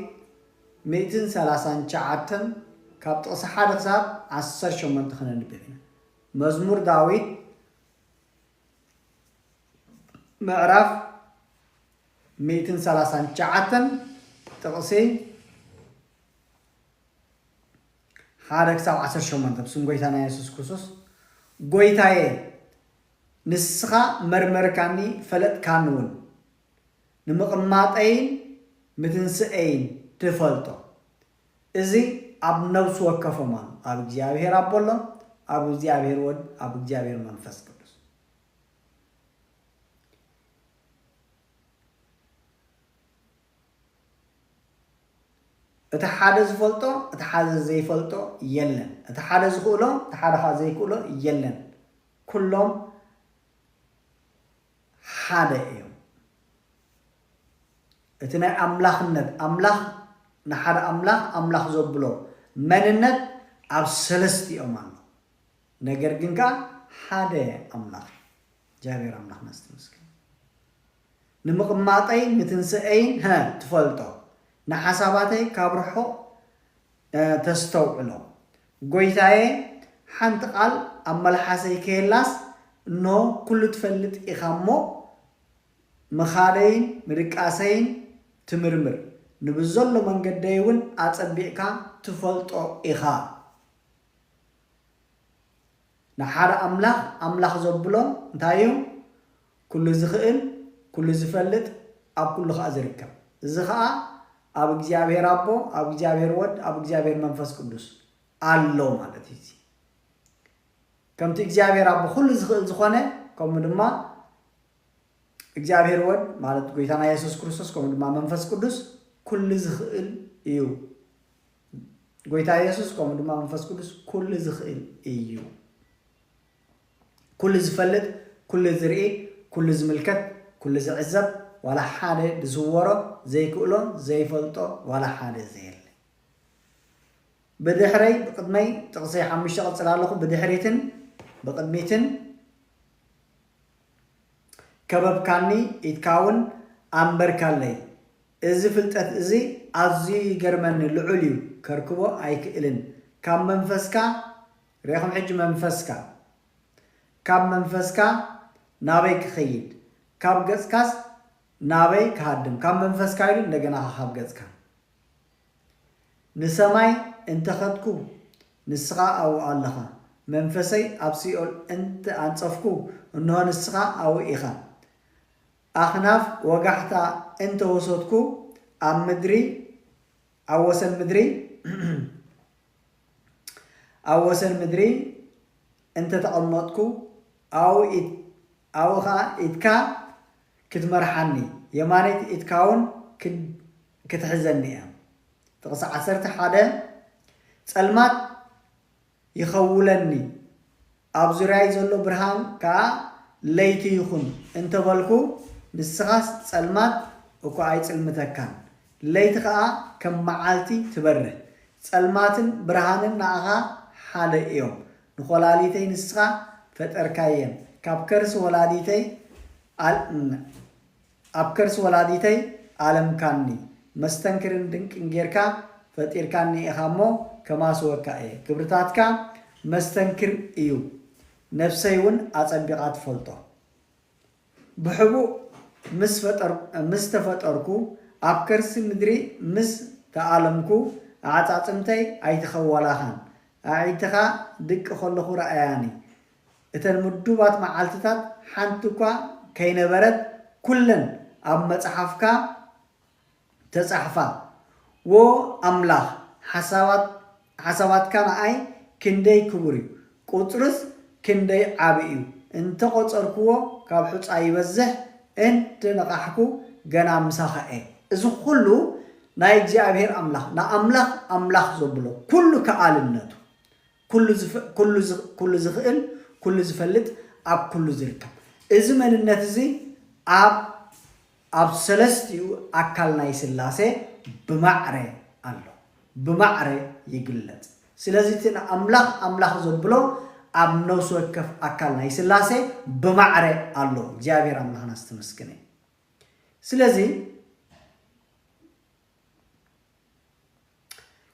139 كابت أصحاب حساب 10 شمن تخنا نببينا مزمور داوود معرف 139 تقصي حارك ساو 10 شمن تبسم قويتانا يسوس كسوس قويتاي نسخة مرمر كاني فلت كانون نمقمات أين متنسئين تفلتو إزي أب نفس وكفو مان أب جابير أبولو أب جابير ود أب جابير منفس قدس أتحدث فلتو أتحدث زي فلتو يلن أتحدث قولو أتحدث زي قولو يلن كلهم حدا يوم أتنا أملاخ نحر أملاخ زبلو مننت أب سلستي أمان نجر جنكا حدا أملاخ جابير أملاخ نستمسك نمقماتي متنسئين ها تفلتو نحساباتي كابرحو تستوعلو قويتاي حانت قال أما الحاسي كيلاس نو كل تفلت إخامو مخارين مركاسين تمرمر نبزل من قديون أتبعكا تفلتو إخا نحار أملاخ زبلو انتايو كل زخئل كل زفلت أب كل خازركب زخاء أب እግዚአብሔር አቦ أب እግዚአብሔር ወድ أب እግዚአብሔር መንፈስ ቅዱስ አለው ማለት ይዚ ከምቲ እግዚአብሔር አቦ ሁሉ ዝኽእል ዝኾነ ከምኡ ድማ እግዚአብሔር ወድ ማለት ጌታና ኢየሱስ ክርስቶስ ከምኡ ድማ መንፈስ ቅዱስ ኩሉ ዝኽእል እዩ ጌታ ኢየሱስ ከምኡ ድማ መንፈስ ቅዱስ ኩሉ ዝኽእል እዩ ኩሉ ዝፈልጥ ኩሉ ዝርኢ ኩሉ ዝምልከት ኩሉ ዝዕዘብ ولا حاجة بزوره زي كلون زي فلتو ولا حاجة زي اللي بدحري بقدمي تقصي حمش شغل سلالكم بدحريتن بقدميتن كباب كاني يتكون أمبر كالي إذا فلتت إزي أزي جرمن العليو كركبو أيك إلن كم منفسكا ريخم حج منفسكا كم منفسكا نابيك خيد كم قسكاس نابي كهدم كم منفس كايل ندجنا خاب جزك نسماي انت خدكو نسقى أو الله منفسي أبسيول انت أنصفكو إنه نسقى أو إخا أخناف وقحتا انت وصوتكو أم مدري أو وسن مدري أو وسن مدري انت تقمطكو أو خا إتكا كتمرحني يمانيت إتكاون كتحزني تقص عسرت حدا سلمات يخولني أبزراي زلو برهان كا ليتي يخون انت بالكو نسخاس سلمات وكو عايز المتكان ليتخا كم معالتي تبره سلماتن برهانن ناغا حدا يوم نخولاليتي نسخا فتركاين كابكرس ولاديتي أبكرس ولاديتي عالم كاني مستنكرن دنك إنجيركا فتير كاني إخامو كما سوكا كبرتاتكا مستنكر إيو نفسيون أتبقات فلطو بحبو مستفتركو أبكرس مدري تعالمكو عطاتمتي أيتخولاخان أيتخا دك خلخو رأياني إتن مدوبات معالتتات حانتوكا كينبرت كلن أب مصحفك تصحفا وأملاح حسابات كان أي كندي كبري قطرس كندي عبيو انت قطركو كابحوص أيبزه انت نقحكو جنا مساخة إذا كله نايجي أبير نا أملاح زبلو كله كعالمنته كل زخيل كل زفلت أب كل زركب إذا من النتيجة أب سلستيو أكل نايس اللاسة بمعرة الله بمعرة يقلت سلازيتنا أملاح زبلو أب نوسو كف أكل نايس اللاسة بمعرة الله جابير أملاح نستمسكني سلازي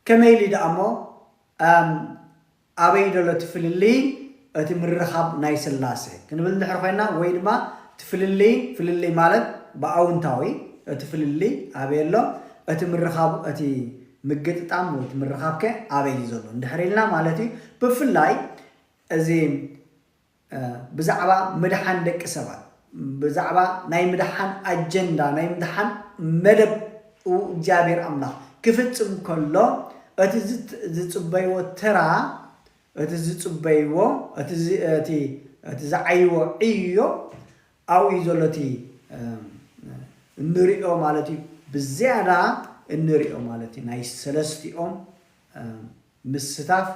كما يلي أمو أبي دولة تفللي أتمرخب نايس اللاسة كنبل نحرفينا ويدما تفللي مالت بأونتاوي تفللي أبي الله أتمرخب أتي مجد تعمل أتمرخب كه أبي يزولو نحريلنا مالتي بفلاي أزين بزعبا مدحان دك سبات بزعبا ناي مدحان أجندا ناي مدحان مدب وجابير أمنا كفتم كله أتزبيو ترى أتزبيو أتزعيو إيو أو يزولتي النريو مالتي بزيادة النريو مالتي نايس سلستي مستاف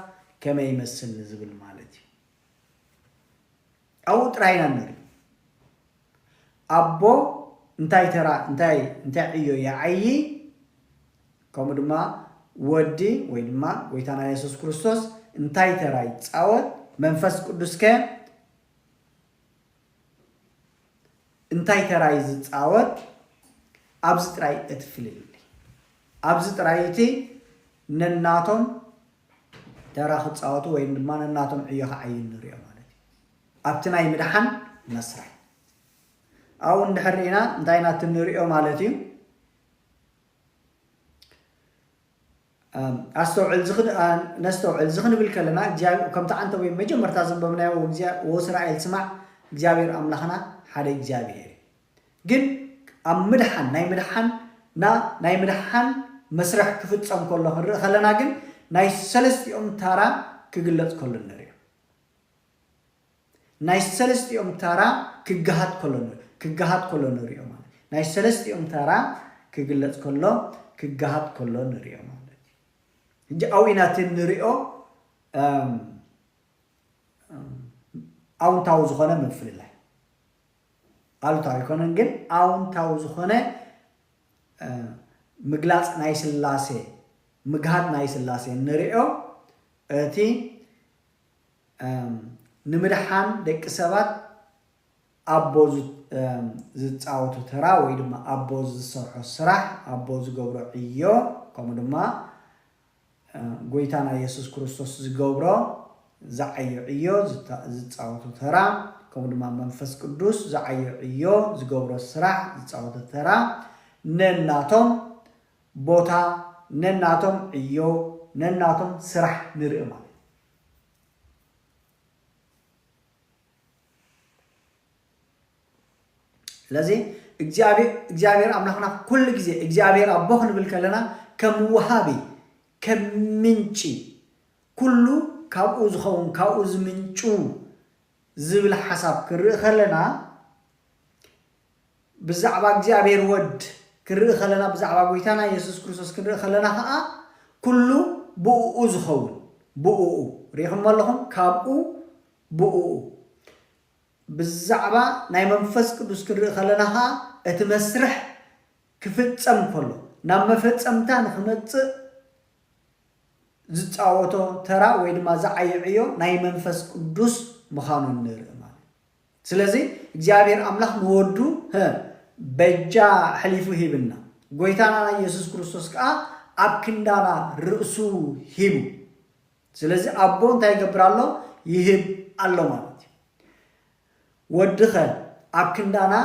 كما يمثل نزبل مالتي أو تراينا النري أبو انتاي ترى انتاي عيو يا عيي كومدما ودي ويدما ويتانا يسوس كريستوس انتاي تراي تصاوت منفس قدس كه انتاي تراي تصاوت ابز تراي اتفلل ابز ترايتي نناتهم ترى تصاوتو ويدما نناتهم عيو عين نريو مالتي ابتناي مدحن نسرح او ندحرينا انتاينا تنريو مالتي نستوعل زخن بالكلمة جاب كم تعنت وين مجمع مرتازم بمناه وإسرائيل سمع جابير أملاخنا حدا جابير جن أمدحن ناي مدحن مسرح كفت صام كله خلنا جن ناي سلست يوم ترى كجلت كل النريو ناي سلست يوم ترى كجهات كل النريو ناي سلست يوم ترى كجلت كجهات كل النريو أو إن تنريو أو تاوز خانة من فلله قالوا تايكونن جن أو تاوز خانة مجلس نايس اللاسة مجهد نايس اللاسة نريو تي نمرحان دك سبات أبوز زت أوتو ترى ويدما أبوز صرح أبوز جبر عيو كمدما قويتانا يسوس كريستوس زغبرو زعيو زتصاوتو ترى كمدما منفس قدوس زعيو زغبرو سراح زتصاوتو ترى نناتهم بوتا نناتهم عيو نناتهم سراح نرئما لذي እግዚአብሔር አምላክና ኩል ጊዜ እግዚአብሔር አቦኽን ብልከለና ከምውሃቢ ከምንጭ ኩሉ ካብኡ ዝኸውን ካብኡ ዝምንጩ ዝብል ሓሳብ ክርኢ ከለና ብዛዕባ እግዚአብሔር ወድ ክርኢ ከለና ብዛዕባ ጎይታና ኢየሱስ ክርስቶስ ክርኢ ከለና ከዓ ኩሉ ብኡ ዝኸውን ብኡ ሪኢኹም ኣለኹም ካብኡ ብኡ ብዛዕባ ናይ መንፈስ ቅዱስ ክርኢ ከለና ከዓ እቲ መስርሕ ክፍጸም ከሎ ናብ መፈጸምታ ንኽመጽእ ዝፃወቶ ተራ ወይ ድማ ዝዓይዕዮ ናይ መንፈስ ቅዱስ ምዃኑ ንርኢ ማለት ስለዚ እግዚአብሔር አምላክ ንወዱ በጃ ሕሊፉ ሂብና ጎይታና ኢየሱስ ክርስቶስ ከዓ ኣብ ክንዳና ርእሱ ሂቡ ስለዚ አቦ እንታይ ይገብር ኣሎ ይህብ ኣሎ ማለት ወድኸ ኣብ ክንዳና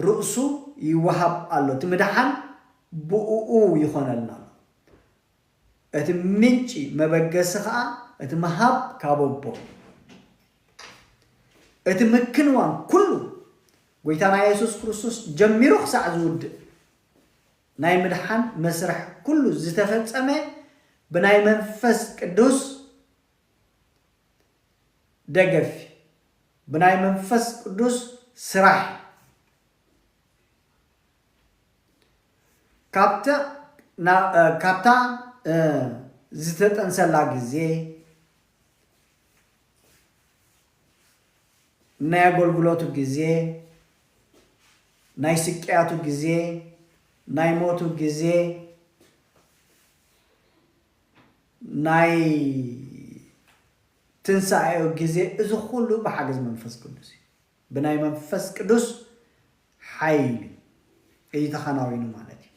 ርእሱ ይወሃብ ኣሎ ትምድሓን ብኡኡ ይኾነልና እቲ ምንጭ መበገስ ከዓ እቲ መሃብ ካቦቦ እቲ ምክንዋን ኩሉ ጎይታና ኢየሱስ ክርስቶስ ጀሚሩ ክሳዕ ዝውድእ ናይ ምድሓን መስርሕ ኩሉ ዝተፈጸመ ብናይ መንፈስ ቅዱስ ደገፍ ብናይ መንፈስ ቅዱስ ስራሕ ካብታ ዝተጠንሰላ ጊዜ ናይ አገልግሎቱ ጊዜ ናይ ስቅያቱ ጊዜ ናይ ሞቱ ጊዜ ናይ ትንሣኤው ጊዜ እዚ ሁሉ በሓገዝ መንፈስ ቅዱስ ብናይ መንፈስ ቅዱስ ኃይል እይተኸናዊኑ ማለት እዩ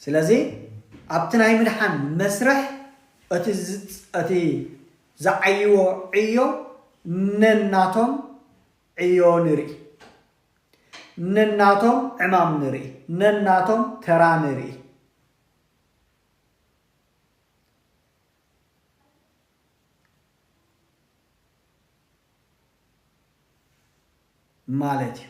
ስለዚ ኣብቲ ናይ ምድሓን መስርሕ እቲ ዝዓይዎ ዕዮ ነናቶም ዕዮ ንርኢ ነናቶም ዕማም ንርኢ ነናቶም ተራ ንርኢ ማለት እዩ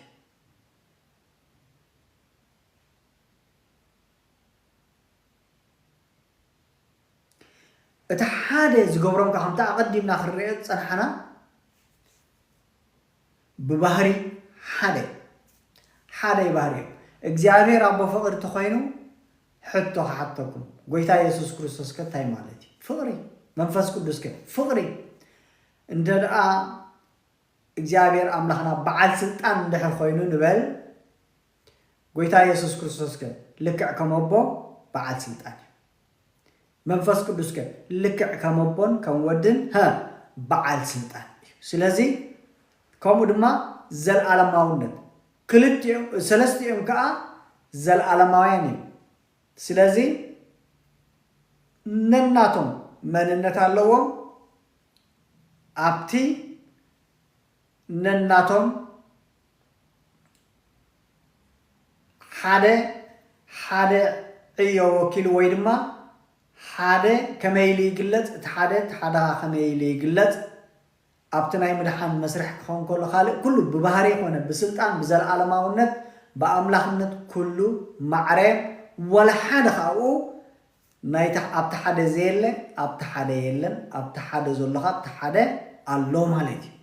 እቲ ሓደ ዝገብሮም ከምታ ኣቀዲምና ክርኦ ፀንሓና ብባህሪ ሓደ ባህሪ እግዚአብሔር አቦ ፍቅር ተኮይኑ ሕቶ ሓተኩም ጎይታ ኢየሱስ ክርስቶስ ከታይ ማለት እዩ ፍቅሪ መንፈስ ቅዱስ ፍቅሪ እንደደኣ እግዚአብሔር አምላኽና በዓል ስልጣን እንደሕር ኮይኑ ንበል ጎይታ ኢየሱስ ክርስቶስ ልክዕ ከመቦ በዓል ስልጣን መንፈስ ቅዱስ ልክዕ ከመቦን ከምወድን በዓል ስልጣን ስለዚ ከምኡ ድማ ዘለዓለማውነት ክልቲኦም ሰለስቲኦም ከዓ ዘለዓለማውያን እዮም ስለዚ ነናቶም መንነት ኣለዎም ኣብቲ ነናቶም ሓደ ዕዮ ወኪል ወይ ድማ ሓደ ከመይሊ ይግለጽ እቲ ሓደ ከመይሊ ይግለጽ ኣብቲ ናይ ምድሓን መስርሕ ክኾን ከሎ ካልእ ኩሉ ብባህሪ ኮነ ብስልጣን ብዘለዓለማውነት ብኣምላኽነት ኩሉ ማዕረ ወላ ሓደ ካብኡ ናይታ ኣብቲ ሓደ ዘየለ ኣብቲ ሓደ የለን ኣብቲ ሓደ ዘለኻ ኣብቲ ሓደ ኣሎ ማለት እዩ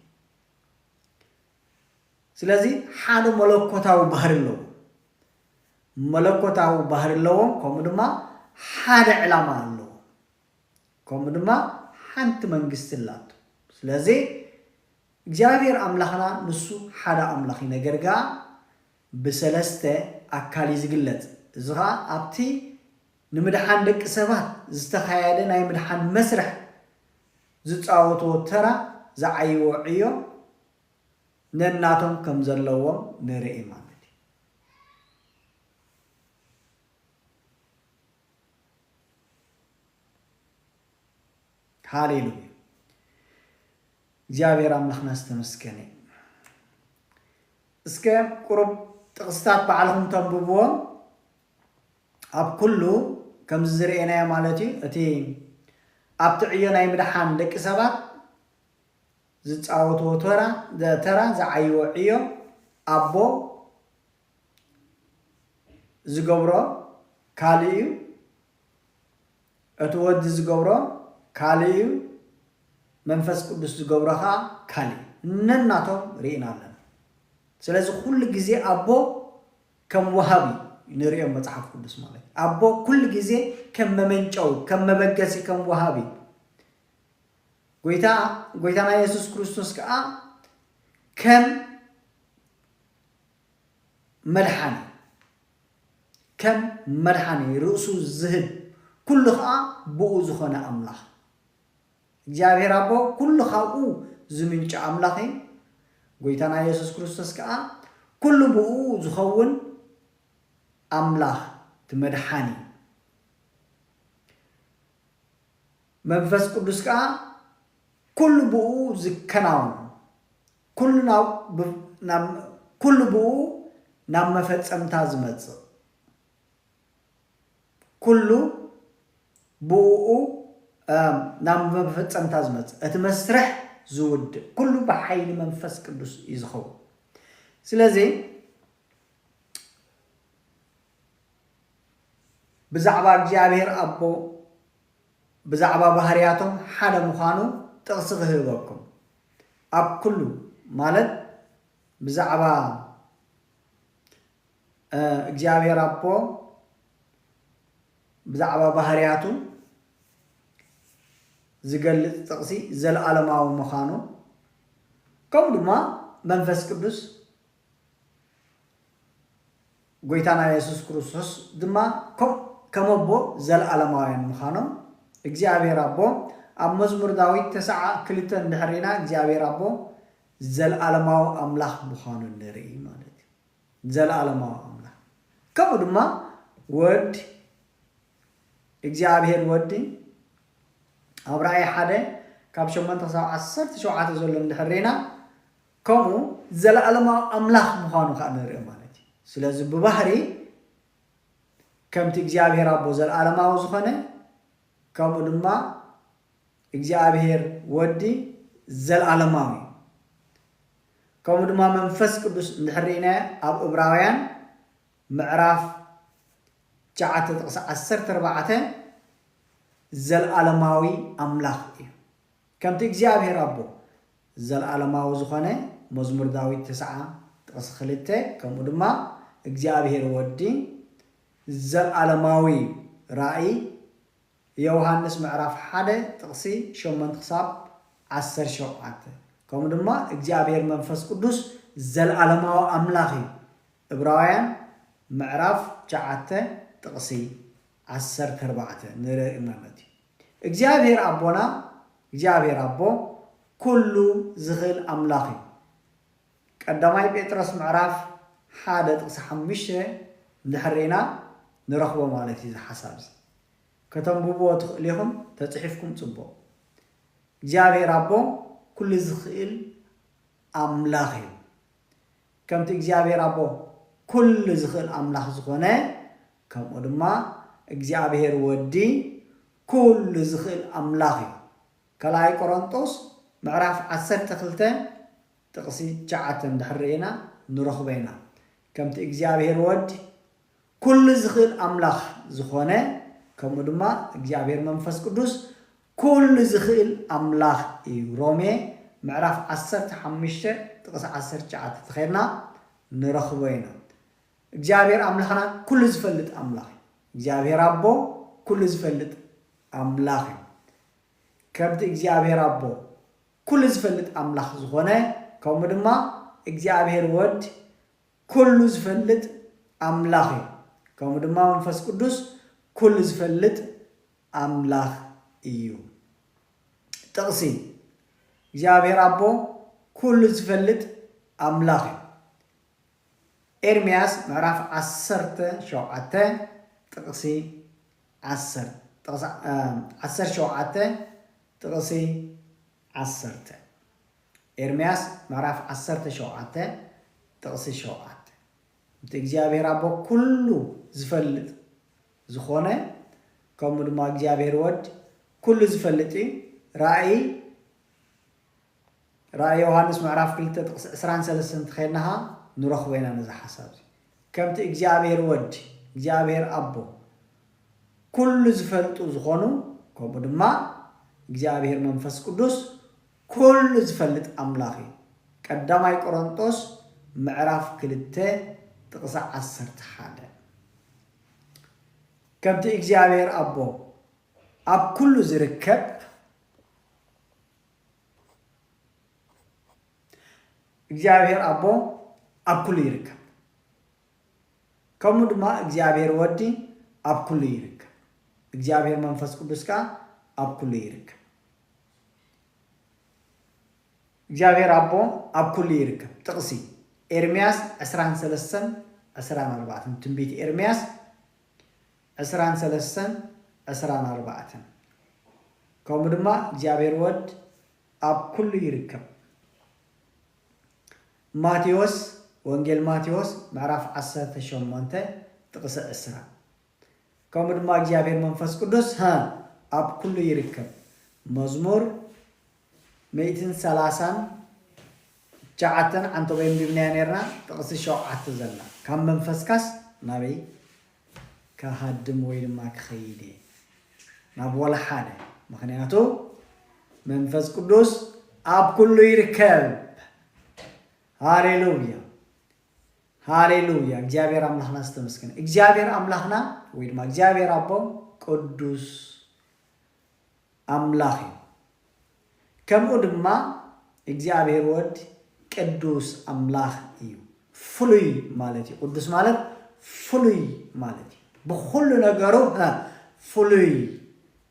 ስለዚ ሓደ መለኮታዊ ባህሪ ኣለዎ መለኮታዊ ባህሪ ኣለዎም ከምኡ ድማ ሓደ ዕላማ ኣለዎ ከምኡ ድማ ሓንቲ መንግስቲ ኣላቶ ስለዚ እግዚአብሔር አምላኽና ንሱ ሓደ አምላኽ ነገር ጋ ብሰለስተ አካል ይዝግለጽ እዚ ኸ ኣብቲ ንምድሓን ደቂ ሰባት ዝተኻየደ ናይ ምድሓን መስርሕ ዝፃወትዎ ተራ ዝዓይዎ ዕዮ ነናቶም ከም ዘለዎም ንርኢ ማለት እዩ ሃሌሉያ እግዚአብሔር አምላኽና ዝተመስገነ እስከ ቁሩብ ጥቅስታት በዓልኩም ተንብብዎ ኣብ ኩሉ ከም ዝርኤናዮ ማለት እዩ እቲ ኣብቲ ዕዮ ናይ ምድሓን ደቂ ሰባት ዝፃወትዎ ተራ ዝዓይዎ ዕዮ ኣቦ ዝገብሮ ካልእ እዩ እቲ ወዲ ዝገብሮ ካልእ እዩ መንፈስ ቅዱስ ዝገብሮኻ ካልእ ነናቶም ርኢና ኣለና ስለዚ ኩሉ ግዜ ኣቦ ከም ወሃቢ ንሪኦም መጽሓፍ ቅዱስ ማለት ኣቦ ኩሉ ግዜ ከም መመንጨው ከም መበገሲ ከም ወሃቢ ጎይታና ኢየሱስ ክርስቶስ ከዓ ከም መድሓኒ ርእሱ ዝህብ ኩሉ ከዓ ብኡ ዝኾነ ኣምላኽ እግዚአብሔር አቦ ኩሉ ካብኡ ዝምንጭ አምላኽ ጎይታና ኢየሱስ ክርስቶስ ከዓ ኩሉ ብኡ ዝኸውን አምላኽ ትመድሓኒ መንፈስ ቅዱስ ከዓ ኩሉ ብኡ ዝከናውን ኩሉ ብኡ ናብ መፈጸምታ ዝመጽእ ኩሉ ብኡ ናብ መፈጸምታ ዝመጽእ እቲ መስርሕ زود كل بحيل منفس قدس يزخو سلازي بزعبا እግዚአብሔር አቦ بزعبا ባህሪያቶም ሓደ ምዃኑ ጥቕሲ ክህበኩም ኣብ ኩሉ ማለት ብዛዕባ እግዚአብሔር አቦ ብዛዕባ ባህሪያቱ ዝገልጽ ጥቕሲ ዘለዓለማዊ ምዃኑ ከምኡ ድማ መንፈስ ቅዱስ ጎይታና ኢየሱስ ክርስቶስ ድማ ከመቦ ዘለዓለማውያን ምዃኖም እግዚአብሔር አቦ ኣብ መዝሙር ዳዊት 9:2 እንድሕሪና እግዚአብሔር አቦ ዘለዓለማዊ ኣምላኽ ምዃኑ ንርኢ ማለት እዩ ዘለዓለማዊ ኣምላኽ ከምኡ ድማ ወድ እግዚአብሔር ወዲ ኣብ ራእይ 1 ካብ 8-17 ዘሎ እንድሕሪና ከምኡ ዘለዓለማዊ ኣምላኽ ምዃኑ ከዓ ንርኢ ማለት እዩ ስለዚ ብባህሪ ከምቲ እግዚአብሔር አቦ ዘለዓለማዊ ዝኾነ ከምኡ ድማ እግዚአብሔር ወዲ ዘለዓለማዊ ከምኡ ድማ መንፈስ ቅዱስ እንድሕሪና ኣብ ዕብራውያን ምዕራፍ 9:14 ዘለዓለማዊ ኣምላኽ እዩ ከምቲ እግዚአብሔር አቦ ዘለዓለማዊ ዝኾነ መዝሙር ዳዊት 9:2 ከምኡ ድማ እግዚአብሔር ወዲ ዘለዓለማዊ ራእይ ዮሐንስ ምዕራፍ 1:8-17 ከምኡ ድማ እግዚአብሔር መንፈስ ቅዱስ ዘለዓለማዊ ኣምላኽ እዩ ዕብራውያን ምዕራፍ 9:14 ንርኢ ማለት እዩ እግዚአብሔር አቦና እግዚአብሔር አቦ ኩሉ ዝኽእል ኣምላኽ እዩ ቀዳማይ ጴጥሮስ ምዕራፍ 1:5 እንድሕሪና ንረኽቦ ማለት እዩ ሓሳብ ከተንብብዎ ትኽእሉ ኢኹም ተጽሒፍኩም ጽቡቕ እግዚአብሔር አቦ ኩሉ ዝኽእል ኣምላኽ እዩ ከምቲ እግዚአብሔር አቦ ኩሉ ዝኽእል ኣምላኽ ዝኾነ ከምኡ ድማ እግዚአብሔር ወዲ ኩሉ ዝኽእል ኣምላኽ እዩ ካልኣይ ቆሮንጦስ ምዕራፍ 12:9 እንድሕሪና ንረኽቦ ኢና ከምቲ እግዚአብሔር ወዲ ኩሉ ዝኽእል ኣምላኽ ዝኾነ ከምኡ ድማ እግዚአብሔር መንፈስ ቅዱስ ኩሉ ዝኽእል ኣምላኽ እዩ ሮሜ ምዕራፍ 15:19 ተኸይድና ንረኽቦ ኢና እግዚአብሔር ኣምላኽና ኩሉ ዝፈልጥ ኣምላኽ እዩ እግዚአብሔር አቦ ኩሉ ዝፈልጥ ኣምላኽ እዩ ከምቲ እግዚአብሔር አቦ ኩሉ ዝፈልጥ ኣምላኽ ዝኾነ ከምኡ ድማ እግዚአብሔር ወድ ኩሉ ዝፈልጥ ኣምላኽ እዩ ከምኡ ድማ መንፈስ ቅዱስ ኩሉ ዝፈልጥ ኣምላኽ እዩ ጥቕሲ እግዚአብሔር አቦ ኩሉ ዝፈልጥ ኣምላኽ እዩ ኤርምያስ ምዕራፍ 17 ጥቕሲ 17 ኤርምያስ ምዕራፍ 17 ጥቕሲ 7 እቲ እግዚአብሔር አቦ ኩሉ ዝፈልጥ ዝኾነ ከምኡ ድማ እግዚአብሔር ወድ ኩሉ ዝፈልጥ ራእይ ዮሐንስ ምዕራፍ 2:23 ተኸይድናሃ ንረኽቦ ኢና ነዚ ሓሳብ ከምቲ እግዚአብሔር ወድ እግዚአብሔር አቦ ኩሉ ዝፈልጡ ዝኾኑ ከምኡ ድማ እግዚአብሔር መንፈስ ቅዱስ ኩሉ ዝፈልጥ ኣምላኽ እዩ ቀዳማይ ቆሮንጦስ ምዕራፍ 2:11 ከምቲ እግዚአብሔር አቦ ኣብ ኩሉ ዝርከብ እግዚአብሔር አቦ ኣብ ኩሉ ይርከብ ከምኡ ድማ እግዚአብሔር ወዲ ኣብ ኩሉ ይርከብ እግዚአብሔር መንፈስ ቅዱስ ከዓ ኣብ ኩሉ ይርከብ እግዚአብሔር አቦ ኣብ ኩሉ ይርከብ ጥቕሲ ኤርምያስ 23:14 ትንቢት ኤርምያስ 23:14 ከምኡ ድማ እግዚአብሔር ወድ ኣብ ኩሉ ይርከብ ማቴዎስ ወንጌል ማቴዎስ ምዕራፍ 18 ጥቕሲ 10 ከምኡ ድማ እግዚአብሔር መንፈስ ቅዱስ ኣብ ኩሉ ይርከብ መዝሙር مئتين سلاسان جعتن عن طبيب ببنيا نيرنا تقصي شو عتزلنا كم من فسكس نبي كهدم وين ما كخيدي نبولا حاله مخنياتو منفس قدوس أب كله يركب هاليلويا هاليلويا እግዚአብሔር አምላክና ስተመስገን እግዚአብሔር አምላክና ወይም እግዚአብሔር አቦ ቅዱስ አምላክ ከምኡ ድማ እግዚአብሔር ወድ ቅዱስ አምላክ እዩ ፍሉይ ማለት እዩ ቅዱስ ማለት ፍሉይ ማለት እዩ በሁሉ ነገሩ ፍሉይ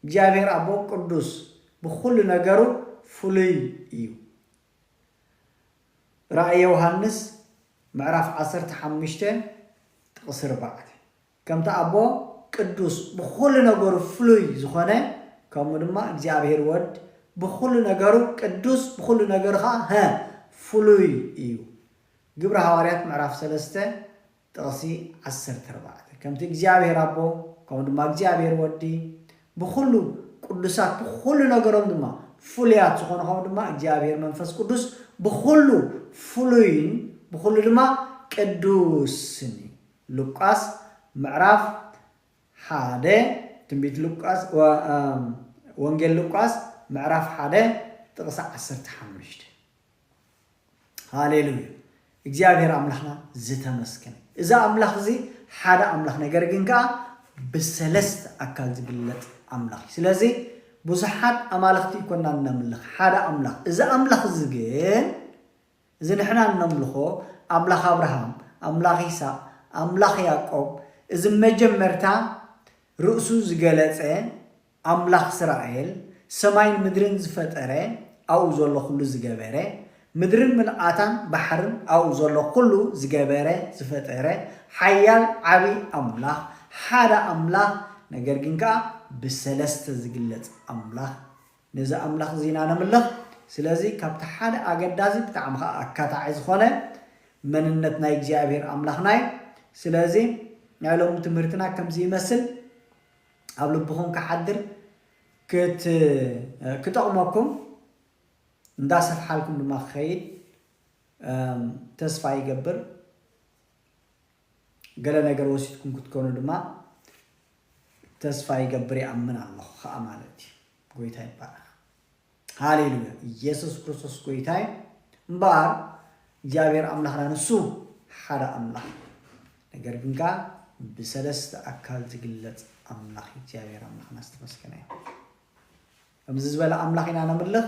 እግዚአብሔር አቦ ቅዱስ በሁሉ ነገሩ ፍሉይ እዩ رأي يوحنس معرف 15 تقصر بعد كم تأبو قدوس بخل نجارو فلوي زخانة كم دما እግዚአብሔር ወድ بخل نجارو قدوس بخل نجارها فلوي إيو جبر حواريات معرف 3 تقصي 14 كم እግዚአብሔር أبو كم دما እግዚአብሔር ወዲ بخل قدوسات بخل نجارهم دما فليات زخانة كم دما እግዚአብሔር منفس قدوس بخل فلوين بخل دما قدوسني لوقاس معرف حاده تنبيت لوقاس وانجيل لوقاس معرف حاده تقص 15 هاليلويا እግዚአብሔር አምላክና ዝተመስገነ እዛ አምላክ እዚ ሓደ አምላክ ነገር ግን ካ በሰለስተ አካል ዝግለጥ አምላክ ስለዚህ ብዙሓት አማልክቲ ይኮና እናምልኽ ሓደ አምላክ እዛ አምላክ እዚ ግን እዚ ንሕና እናምልኾ አምላክ አብርሃም አምላክ ይስሐቅ አምላክ ያዕቆብ እዚ መጀመርታ ርእሱ ዝገለጸ አምላክ እስራኤል ሰማይን ምድርን ዝፈጠረ አው ዘሎ ሁሉ ዝገበረ ምድርን መልአታን ባሕርን አው ዘሎ ሁሉ ዝገበረ ዝፈጠረ ሓያል ዓቢ አምላክ ሓደ አምላክ ነገር ግን ካ بسلست زجلت أملاح نزا أملاح زينا نملخ سلازي كابت حدا أجدازي بتعمها أكتا عايز خانة من النتنا يجابير أملاح ناي سلازي نعلم تمرتنا كم زي مثل قبل بخون كحدر كت أمكم نداسف حالكم لما خير تصفى يجبر قالنا جروسيتكم كتكونوا لما تسفى يقبري أمن الله خامالتي قويتاي بارا هاليلويا يسوع كريستوس قويتاي بار جابير أملاحنا نسو حدا أملاح نقر بنكا بسلست أكال تقلت أملاح جابير أملاحنا استمسكنا أمزز ولا أملاحنا نملخ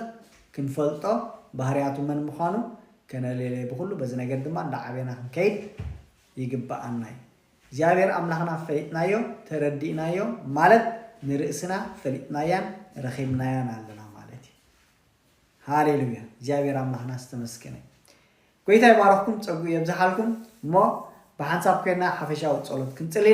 كنفلطو بحرياتو من مخانو كان ليلي بخلو بزنا قدما دعابينا كيد يقبع عناي እግዚአብሔር አምላክና ፈሊጥናዮ ተረዲናዮ ማለት ንርእስና ፈሊጥናያን ረኺብናያን አለና ማለት ሃሌሉያ እግዚአብሔር አምላክና ዝተመስገነ ቆይታ ይባረኩም ጸጉ ይብዛሃልኩም ሞ በሐንሳብ ከና ሐፈሻው ጸሎት ክንጽል